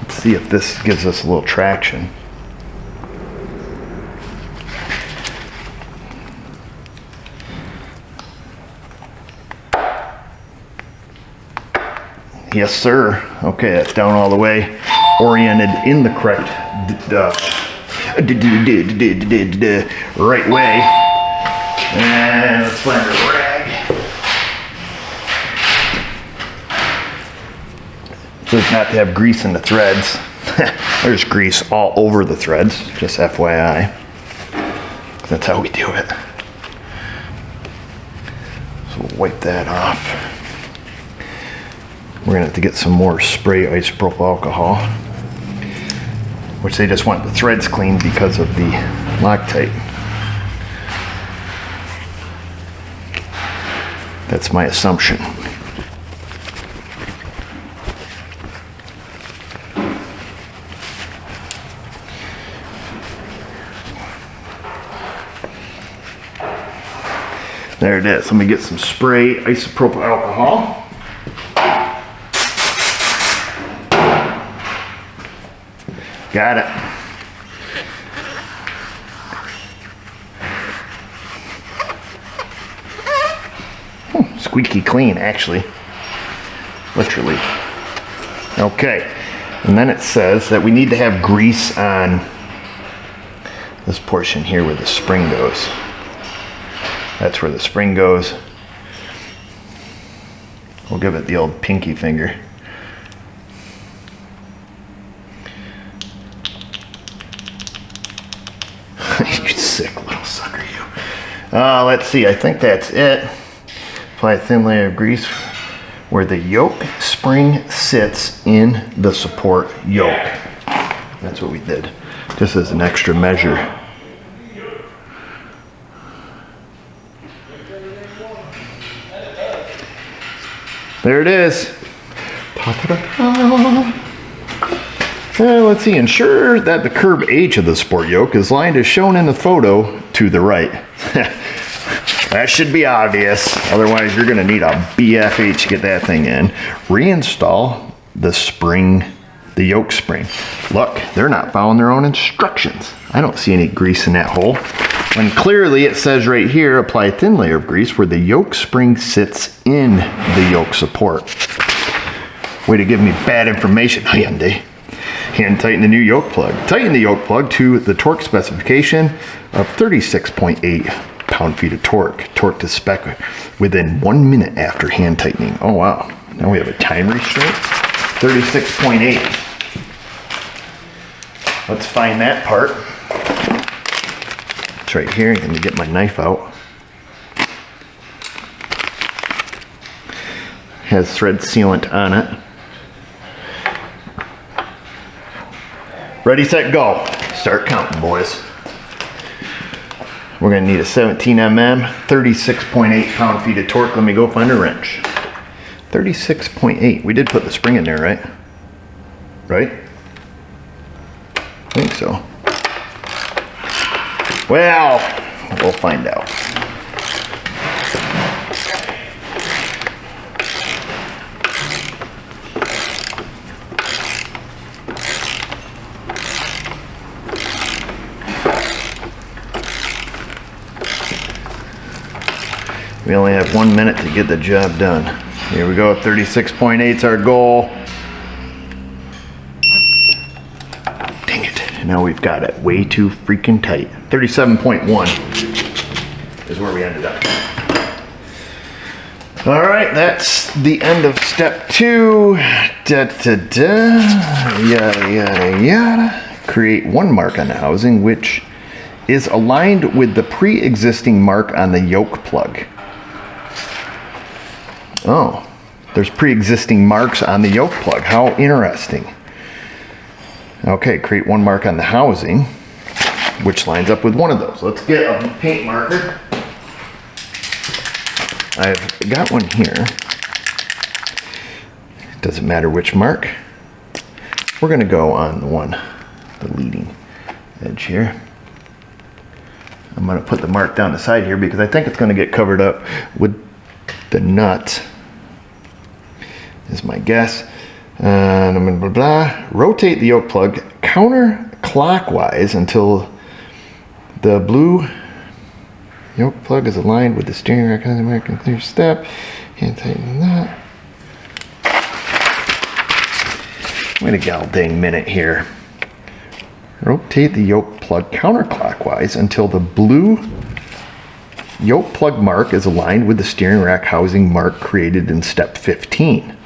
Let's see if this gives us a little traction. Yes, sir. Okay, that's down all the way, oriented in the correct right way. And let's find a rag. It says not to have grease in the threads. There's grease all over the threads, just FYI. That's how we do it. So we'll wipe that off. We're gonna have to get some more spray isopropyl alcohol, which they just want the threads clean because of the Loctite. That's my assumption. There it is. Let me get some spray isopropyl alcohol. Got it. Squeaky clean, actually. Literally. Okay. And then it says that we need to have grease on this portion here where the spring goes. That's where the spring goes. We'll give it the old pinky finger. You sick little sucker, you. Let's see, I think that's it. Apply a thin layer of grease where the yoke spring sits in the support yoke. That's what we did, just as an extra measure. There it is. Let's see, ensure that the curb H of the sport yoke is lined as shown in the photo to the right. That should be obvious, otherwise you're gonna need a BFH to get that thing in. Reinstall the spring, the yoke spring. Look, they're not following their own instructions. I don't see any grease in that hole. When clearly it says right here, apply a thin layer of grease where the yoke spring sits in the yoke support. Way to give me bad information, Hyundai. Hand tighten the new yoke plug. Tighten the yoke plug to the torque specification of 36.8 pound-feet of torque. Torque to spec within 1 minute after hand tightening. Oh wow, now we have a time restraint. 36.8. Let's find that part. It's right here. I'm gonna get my knife out. Has thread sealant on it. Ready, set, go. Start counting, boys. We're gonna need a 17 mm, 36.8 pound-feet of torque. Let me go find a wrench. 36.8. We did put the spring in there, right? Right? I think so. Well, we'll find out. We only have 1 minute to get the job done. Here we go, 36.8 is our goal. Dang it, now we've got it way too freaking tight. 37.1 is where we ended up. All right, that's the end of step 2. Yada, yada, yada. Create one mark on the housing, which is aligned with the pre-existing mark on the yoke plug. Oh, there's pre-existing marks on the yoke plug. How interesting. Okay, create one mark on the housing, which lines up with one of those. Let's get a paint marker. I've got one here. Doesn't matter which mark. We're gonna go on the leading edge here. I'm gonna put the mark down the side here because I think it's gonna get covered up with the nut, is my guess. And I'm gonna blah, blah. Rotate the yoke plug counterclockwise until the blue yoke plug is aligned with the steering rack on the American clear step. Hand tighten that. Wait a gal dang minute here. Rotate the yoke plug counterclockwise until the blue yoke plug mark is aligned with the steering rack housing mark created in step 15.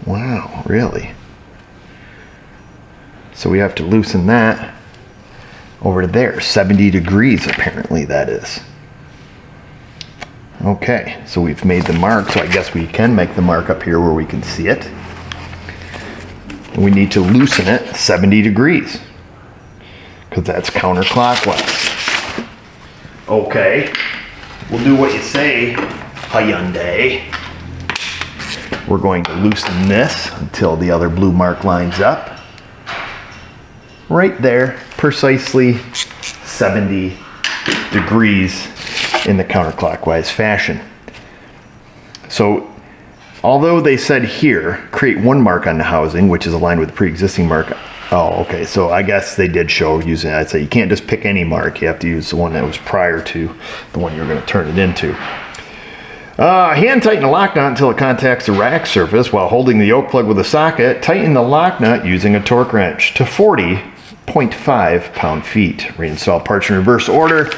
Wow, really? So we have to loosen that over there, 70 degrees apparently that is. Okay, so we've made the mark, so I guess we can make the mark up here where we can see it. And we need to loosen it 70 degrees because that's counterclockwise. Okay, we'll do what you say, Hyundai. We're going to loosen this until the other blue mark lines up. Right there, precisely 70 degrees in the counterclockwise fashion. So, although they said here, create one mark on the housing, which is aligned with the pre-existing mark. Oh, okay, so I guess they did show using, I'd say you can't just pick any mark, you have to use the one that was prior to the one you're gonna turn it into. Hand tighten the lock nut until it contacts the rack surface while holding the yoke plug with a socket. Tighten the lock nut using a torque wrench to 40.5 pound-feet. Reinstall parts in reverse order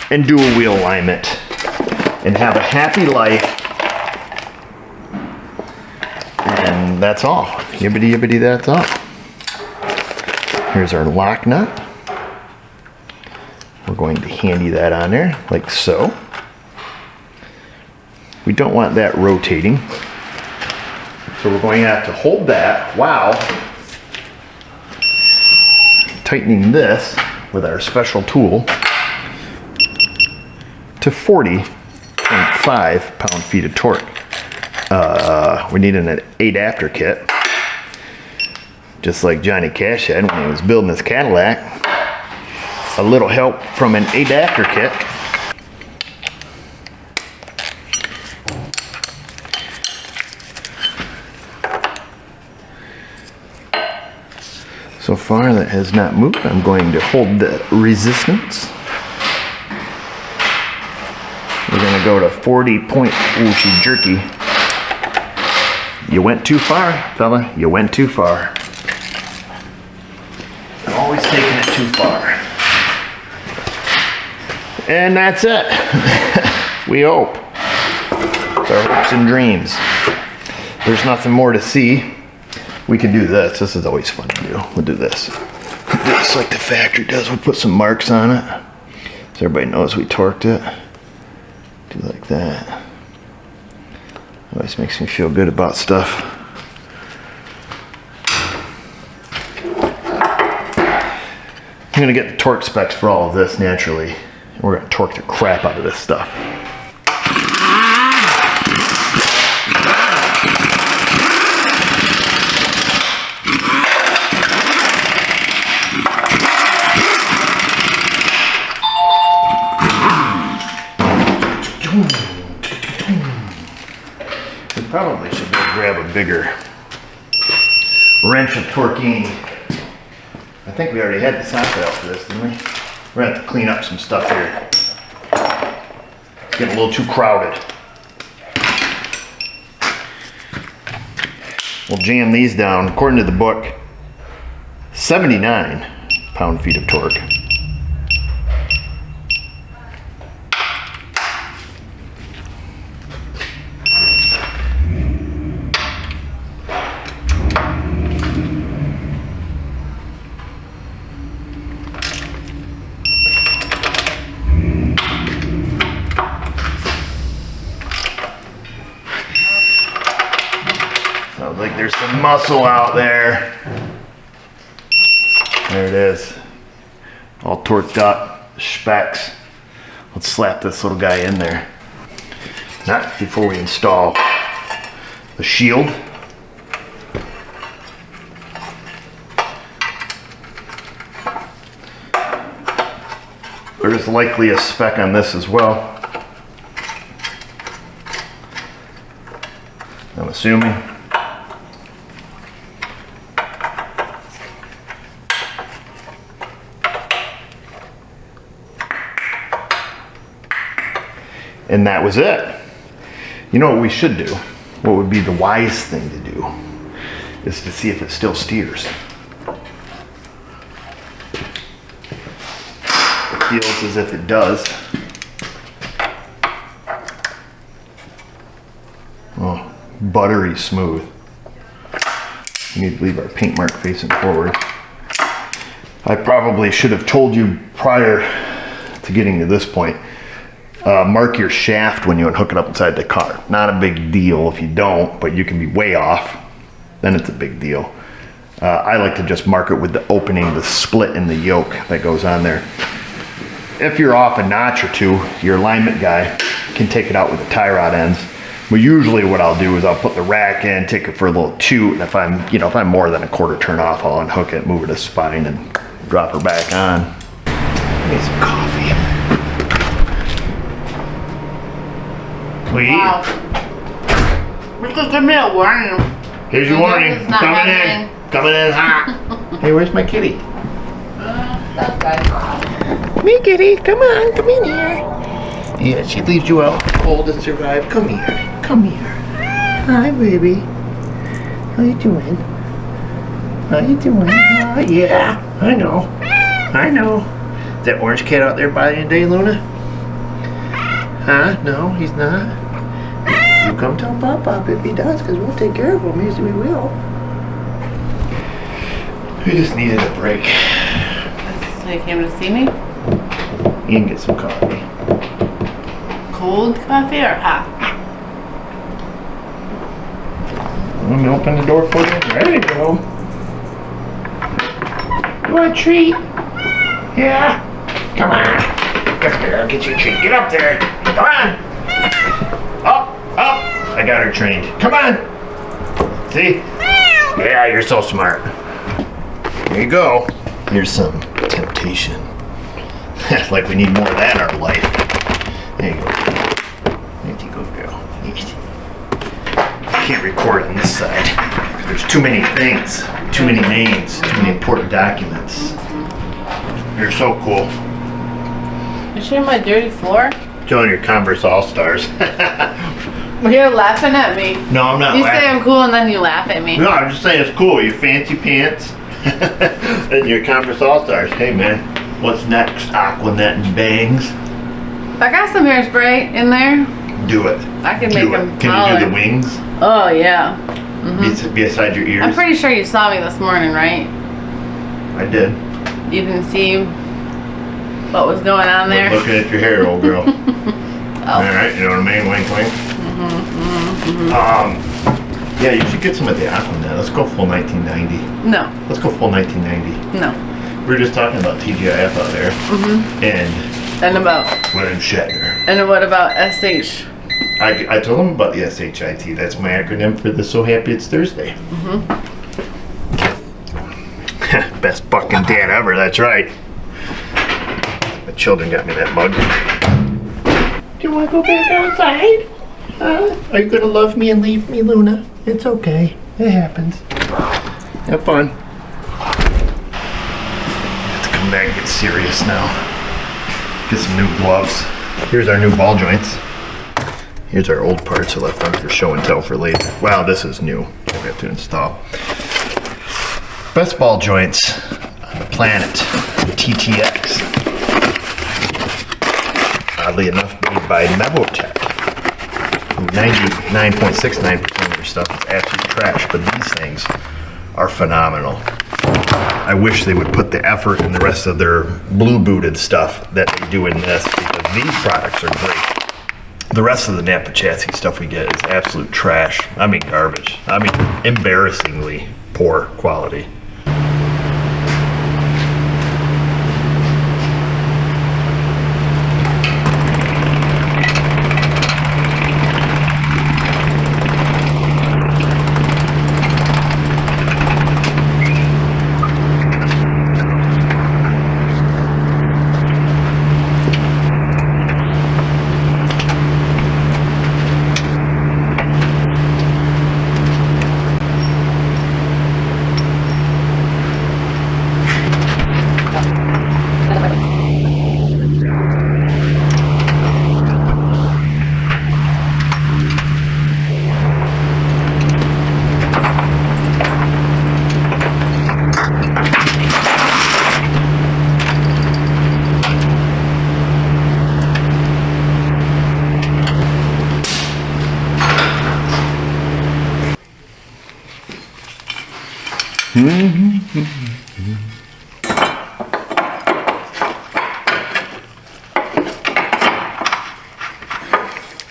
and dual wheel alignment. And have a happy life. And that's all. Yibbity yibbity, that's all. Here's our lock nut. We're going to handy that on there like so. We don't want that rotating. So we're going to have to hold that while tightening this with our special tool to 40.5 pound-feet of torque. We need an adapter kit, just like Johnny Cash had when he was building his Cadillac. A little help from an adapter kit. So far that has not moved. I'm going to hold the resistance. We're going to go to 40 point, ooh, she's jerky. You went too far, fella. You went too far. I'm always taking it too far. And that's it. We hope. It's our hopes and dreams. There's nothing more to see. We can do this. This is always fun to do. We'll do this. Just like the factory does. We'll put some marks on it so everybody knows we torqued it. Do like that. Always makes me feel good about stuff. I'm going to get the torque specs for all of this naturally. We're going to torque the crap out of this stuff. We probably should go grab a bigger wrench of torquing. I think we already had the socket out for this, didn't we? We're gonna have to clean up some stuff here. It's getting a little too crowded. We'll jam these down. According to the book, 79 pound-feet of torque. Sounds like there's some muscle out there. There it is. All torqued up, specs. Let's slap this little guy in there. Not before we install the shield. There's likely a speck on this as well. I'm assuming. And that was it. You know what we should do? What would be the wise thing to do is to see if it still steers. It feels as if it does. Oh, buttery smooth. We need to leave our paint mark facing forward. I probably should have told you prior to getting to this point. Mark your shaft when you unhook it up inside the car. Not a big deal if you don't, but you can be way off. Then it's a big deal. I like to just mark it with the opening, the split in the yoke that goes on there. If you're off a notch or two, your alignment guy can take it out with the tie rod ends. But usually what I'll do is I'll put the rack in, take it for a little toot, and if I'm more than a quarter turn off, I'll unhook it, move it to spine, and drop her back on. Need some coffee. Wow. Just give me a warning. Here's your warning. Coming in. Coming in hot. Hey, where's my kitty? That guy. Me, kitty. Come on. Come in here. Yeah, she leaves you out cold to survive. Come here. Come here. Hi, baby. How you doing? How you doing? Yeah, I know. I know. Is that orange cat out there by you today, Luna? Huh? No, he's not. You come tell Pop if he does, because we'll take care of him. Yes, we will. We just needed a break. So you came to see me? You can get some coffee. Cold coffee or hot? Let me open the door for you. Ready to go. You want a treat? Yeah? Come on. Come here, I'll get you a treat. Get up there. Come on. Up, up. I got her trained. Come on. See? Yeah, you're so smart. There you go. Here's some temptation. Like we need more of that in our life. There you go. There you go, girl. I can't record on this side. There's too many things, too many names, too many important documents. You're so cool. You showing my dirty floor? Showing your Converse All-Stars. You're laughing at me. No, I'm not You laughing. say I'm cool and then you laugh at me. No, I'm just saying it's cool. Your fancy pants and your Converse All-Stars. Hey, man, what's next? Aquanet and bangs. I got some hairspray in there. Do it. I can make them Can taller. you do the wings? Oh, yeah. Beside your ears? I'm pretty sure you saw me this morning, right? I did. You didn't see what was going on there? Looking at your hair, old girl. Oh. Alright, you know what I mean? Wink, wink. Yeah, you should get some at the Aquanet. Let's go full 1990. No. Let's go full 1990. No. We were just talking about TGIF out there. And And about? William Shatner. And what about SH? I told him about the SHIT. That's my acronym for the So Happy It's Thursday. Best fucking dad ever, that's right. My children got me that mug. Do you want to go back outside? Are you going to love me and leave me, Luna? It's okay. It happens. Have fun. Have to come back and get serious now. Get some new gloves. Here's our new ball joints. Here's our old parts I left on for show and tell for later. Wow, this is new. We have to install. Best ball joints on the planet. The TTX. Oddly enough, made by Avoca. 99.69% of their stuff is absolute trash, but these things are phenomenal. I wish they would put the effort in the rest of their blue booted stuff that they do in this, because these products are great. The rest of the Napa chassis stuff we get is absolute trash. I mean garbage. I mean embarrassingly poor quality.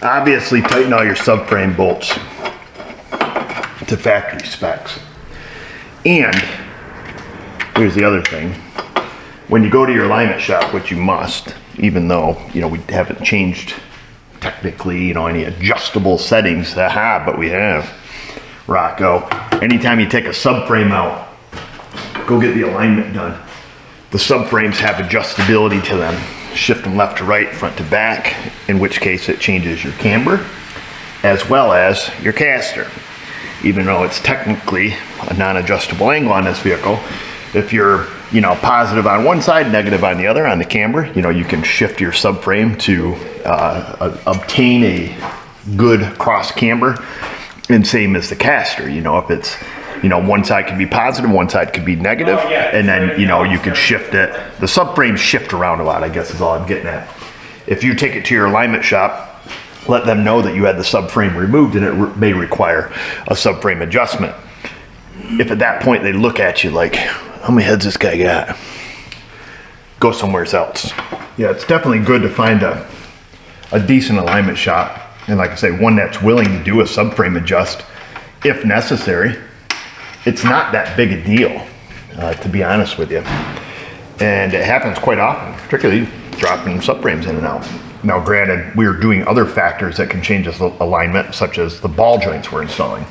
Obviously, tighten all your subframe bolts to factory specs. And here's the other thing. When you go to your alignment shop, which you must, even though, you know, we haven't changed technically, you know, any adjustable settings, but we have. Rocco, anytime you take a subframe out, go get the alignment done. The subframes have adjustability to them. Shift them left to right, front to back, in which case it changes your camber as well as your caster. Even though it's technically a non-adjustable angle on this vehicle, if you're, you know, positive on one side, negative on the other on the camber, you know, you can shift your subframe to obtain a good cross camber, and same as the caster. You know, if it's, you know, one side can be positive, one side could be negative, and then, you know, you can shift it. The subframes shift around a lot, I guess is all I'm getting at. If you take it to your alignment shop, let them know that you had the subframe removed and it may require a subframe adjustment. If at that point they look at you like, how many heads this guy got? Go somewhere else. Yeah, it's definitely good to find a decent alignment shop. And like I say, one that's willing to do a subframe adjust if necessary. It's not that big a deal, to be honest with you. And it happens quite often, particularly dropping subframes in and out. Now, granted, we're doing other factors that can change this alignment, such as the ball joints we're installing.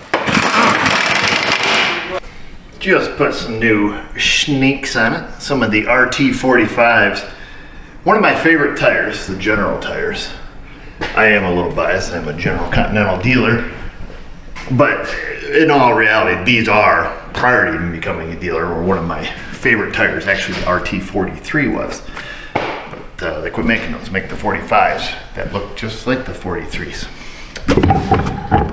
Just put some new sneaks on it, some of the RT45s. One of my favorite tires, the General tires. I am a little biased, I'm a General Continental dealer. But in all reality, these are, prior to even becoming a dealer, were one of my favorite tires. Actually, the RT43 was. But they quit making those, make the 45s that look just like the 43s.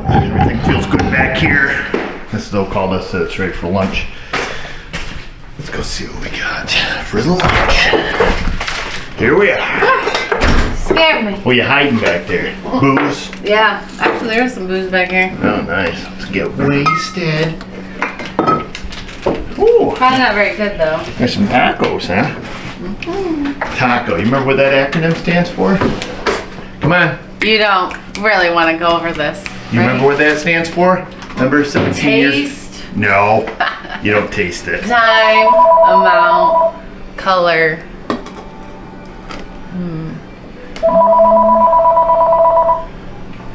Everything feels good back here. This Zoe called us, said it's ready for lunch. Let's go see what we got for lunch. Here we are. Scared me. What are you hiding back there? Booze? Yeah, actually there's some booze back here. Oh, nice. Let's get wasted. Ooh. Probably not very good though. There's some tacos, huh? Mm-hmm. Taco. You remember what that acronym stands for? Come on. You don't really want to go over this. You remember what that stands for? Number 17 years? Taste. No. You don't taste it. Time, amount, color.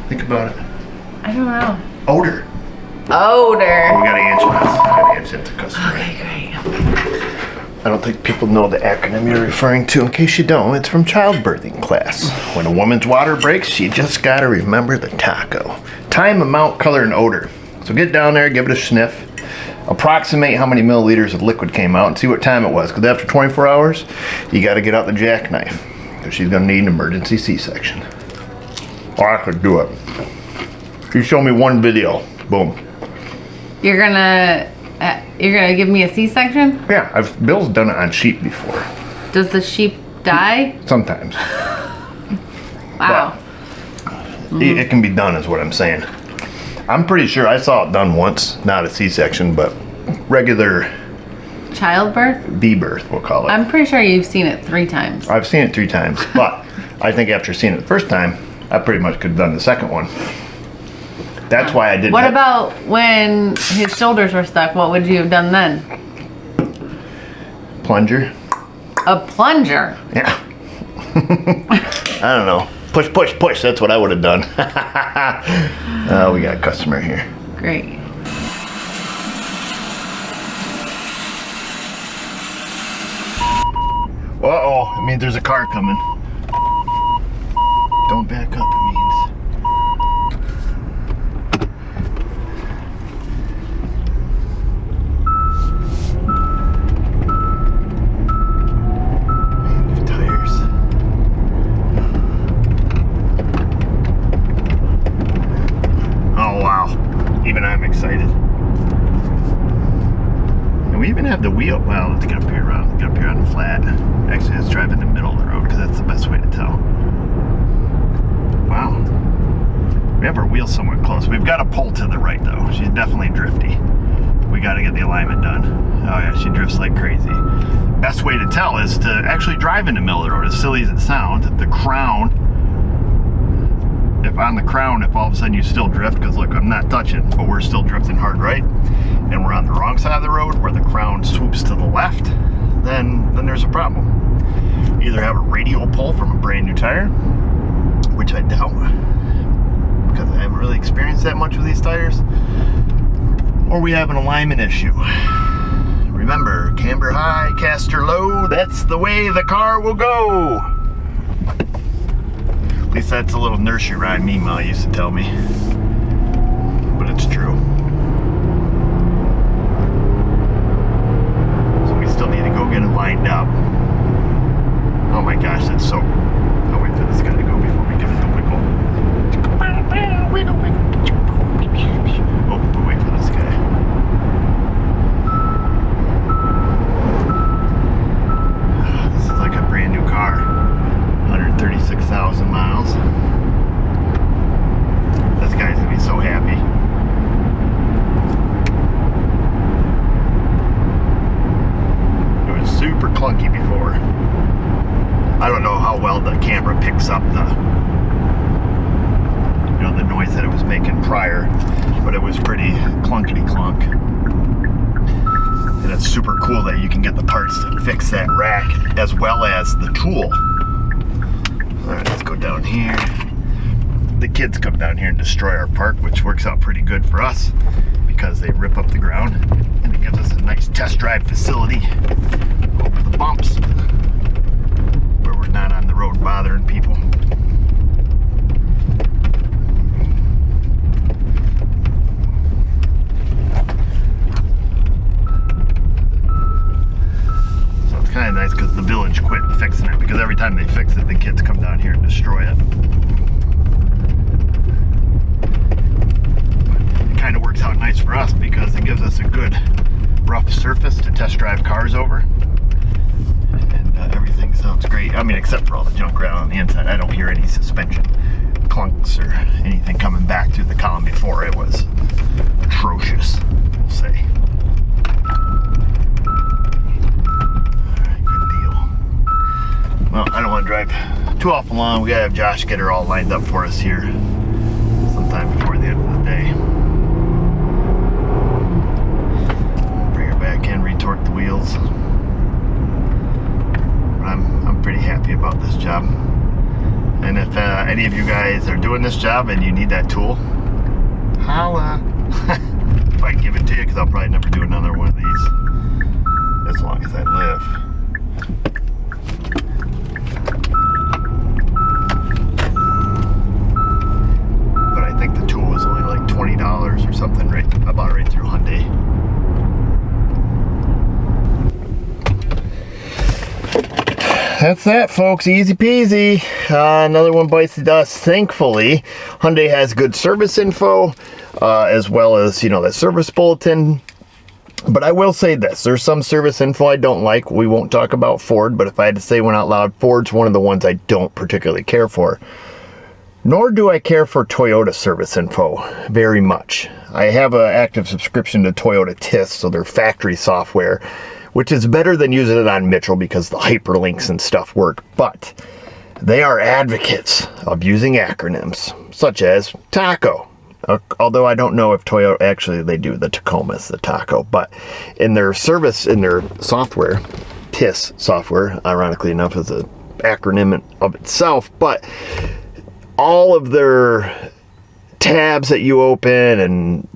Think about it. I don't know. Odor. Odor. Oh, we gotta answer this. Gotta answer it to customer. Okay, great. I don't think people know the acronym you're referring to. In case you don't, it's from childbirthing class. When a woman's water breaks, you just gotta remember the taco. Time, amount, color, and odor. So get down there, give it a sniff. Approximate how many milliliters of liquid came out and see what time it was. Because after 24 hours, you gotta get out the jackknife. Because she's gonna need an emergency C-section. Or I could do it. You show me one video, boom. You're gonna give me a C-section? Yeah, Bill's done it on sheep before. Does the sheep die? Sometimes. Wow. It can be done is what I'm saying. I'm pretty sure I saw it done once, not a C-section, but regular Childbirth? B-birth, we'll call it. I'm pretty sure you've seen it 3 times. I've seen it 3 times, but I think after seeing it the first time, I pretty much could have done the second one. That's why I did. What about when his shoulders were stuck? What would you have done then? Plunger. A plunger? Yeah. I don't know. Push, push, push. That's what I would have done. We got a customer here. Great. Uh-oh. It means there's a car coming. Don't back up, it means. New tires. Oh, wow. Even I'm excited. And we even have the wheel. Well, let's get up here around. Get up here on the flat. Actually, let's drive in the middle of the road because that's the best way to tell. Wow. We have our wheels somewhat close. We've got a pull to the right though. She's definitely drifty. We got to get the alignment done. Oh yeah, she drifts like crazy. Best way to tell is to actually drive in the middle of the road. As silly as it sounds, the crown, if on the crown, if all of a sudden you still drift, because look, I'm not touching, but we're still drifting hard right, and we're on the wrong side of the road where the crown swoops to the left, then there's a problem. Either have a radial pull from a brand new tire, which I doubt, because I haven't really experienced that much with these tires, or we have an alignment issue. Remember, camber high, caster low, that's the way the car will go. At least that's a little nursery rhyme me Ma used to tell me, but it's true. So we still need to go get it lined up. Oh my gosh, that's so... I'll wait for this guy to go before we give it the wiggle. Wiggle, wiggle. Oh, we'll wait for this guy. This is like a brand new car. 136,000 miles. This guy's gonna be so happy. It was super clunky before. I don't know how well the camera picks up the noise that it was making prior, but it was pretty clunkety clunk. And it's super cool that you can get the parts to fix that rack as well as the tool. All right, let's go down here. The kids come down here and destroy our park, which works out pretty good for us because they rip up the ground, and it gives us a nice test drive facility over the bumps where we're not on the road bothering people. Kind of nice because the village quit fixing it, because every time they fix it, the kids come down here and destroy it. It kind of works out nice for us because it gives us a good rough surface to test drive cars over, and everything sounds great. I mean, except for all the junk around on the inside. I don't hear any suspension clunks or anything coming back through the column before. It was atrocious, we'll say. Well, I don't want to drive too awful long. We gotta have Josh get her all lined up for us here sometime before the end of the day. Bring her back in, retorque the wheels. But I'm pretty happy about this job. And if any of you guys are doing this job and you need that tool, holla. If I can give it to you, because I'll probably never do another one of these as long as I live. $20 or something, right? I bought it right through Hyundai. That's that, folks. Easy peasy. Another one bites the dust. Thankfully, Hyundai has good service info, as well as, that service bulletin. But I will say this. There's some service info I don't like. We won't talk about Ford, but if I had to say one out loud, Ford's one of the ones I don't particularly care for. Nor do I care for Toyota service info very much. I have an active subscription to Toyota TIS, so their factory software, which is better than using it on Mitchell because the hyperlinks and stuff work. But they are advocates of using acronyms, such as TACO. Although I don't know if Toyota, actually they do, the Tacoma's the TACO. But in their service, in their software, TIS software, ironically enough, is an acronym of itself, but all of their tabs that you open and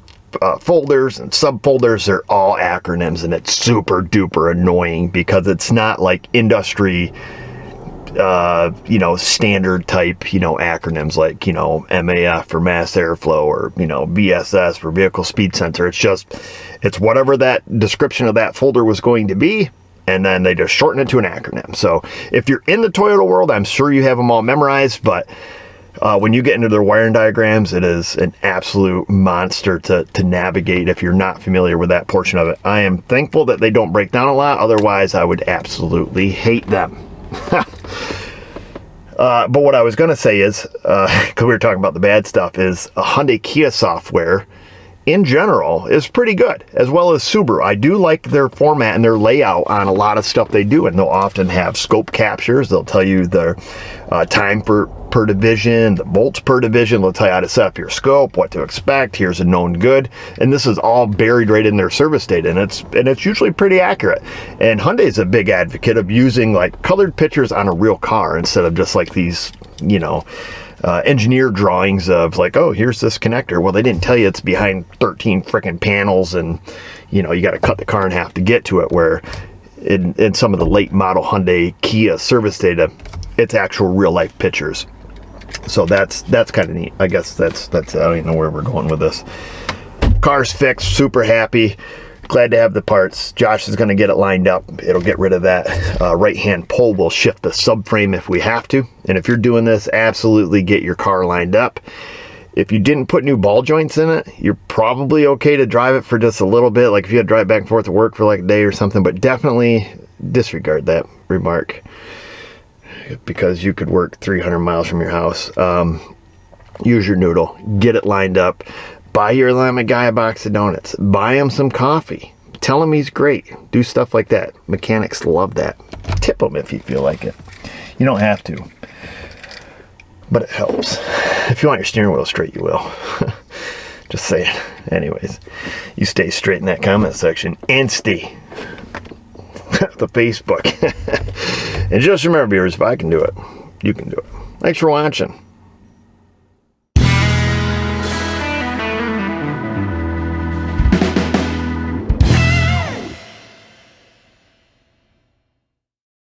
folders and subfolders are all acronyms, and it's super duper annoying because it's not like industry standard type acronyms like MAF for mass airflow or VSS for vehicle speed sensor. It's whatever that description of that folder was going to be, and then they just shorten it to an acronym. So if you're in the Toyota world, I'm sure you have them all memorized, but when you get into their wiring diagrams, it is an absolute monster to navigate if you're not familiar with that portion of it. I am thankful that they don't break down a lot. Otherwise, I would absolutely hate them. But what I was going to say is, because we were talking about the bad stuff, is a Hyundai Kia software in general is pretty good, as well as Subaru. I do like their format and their layout on a lot of stuff they do, and they'll often have scope captures. They'll tell you the time per division, the volts per division. They'll tell you how to set up your scope, what to expect. Here's a known good, and this is all buried right in their service data, and it's usually pretty accurate. And Hyundai is a big advocate of using like colored pictures on a real car instead of just like these, you know, engineer drawings of like, oh, here's this connector. Well, they didn't tell you it's behind 13 freaking panels, and you know, you got to cut the car in half to get to it. Where in some of the late model Hyundai Kia service data, it's actual real life pictures. So that's kind of neat. I guess that's I don't even know where we're going with this. Car's fixed, super happy. Glad to have the parts. Josh is going to get it lined up. It'll get rid of that right-hand pull. We'll shift the subframe if we have to. And if you're doing this, absolutely get your car lined up. If you didn't put new ball joints in it, you're probably okay to drive it for just a little bit. Like if you had to drive back and forth to work for like a day or something, but definitely disregard that remark because you could work 300 miles from your house. Use your noodle. Get it lined up. Buy your alignment guy a box of donuts. Buy him some coffee. Tell him he's great. Do stuff like that. Mechanics love that. Tip him if you feel like it. You don't have to, but it helps. If you want your steering wheel straight, you will. Just saying. Anyways, you stay straight in that comment section and stay the Facebook. And just remember, viewers, if I can do it, you can do it. Thanks for watching.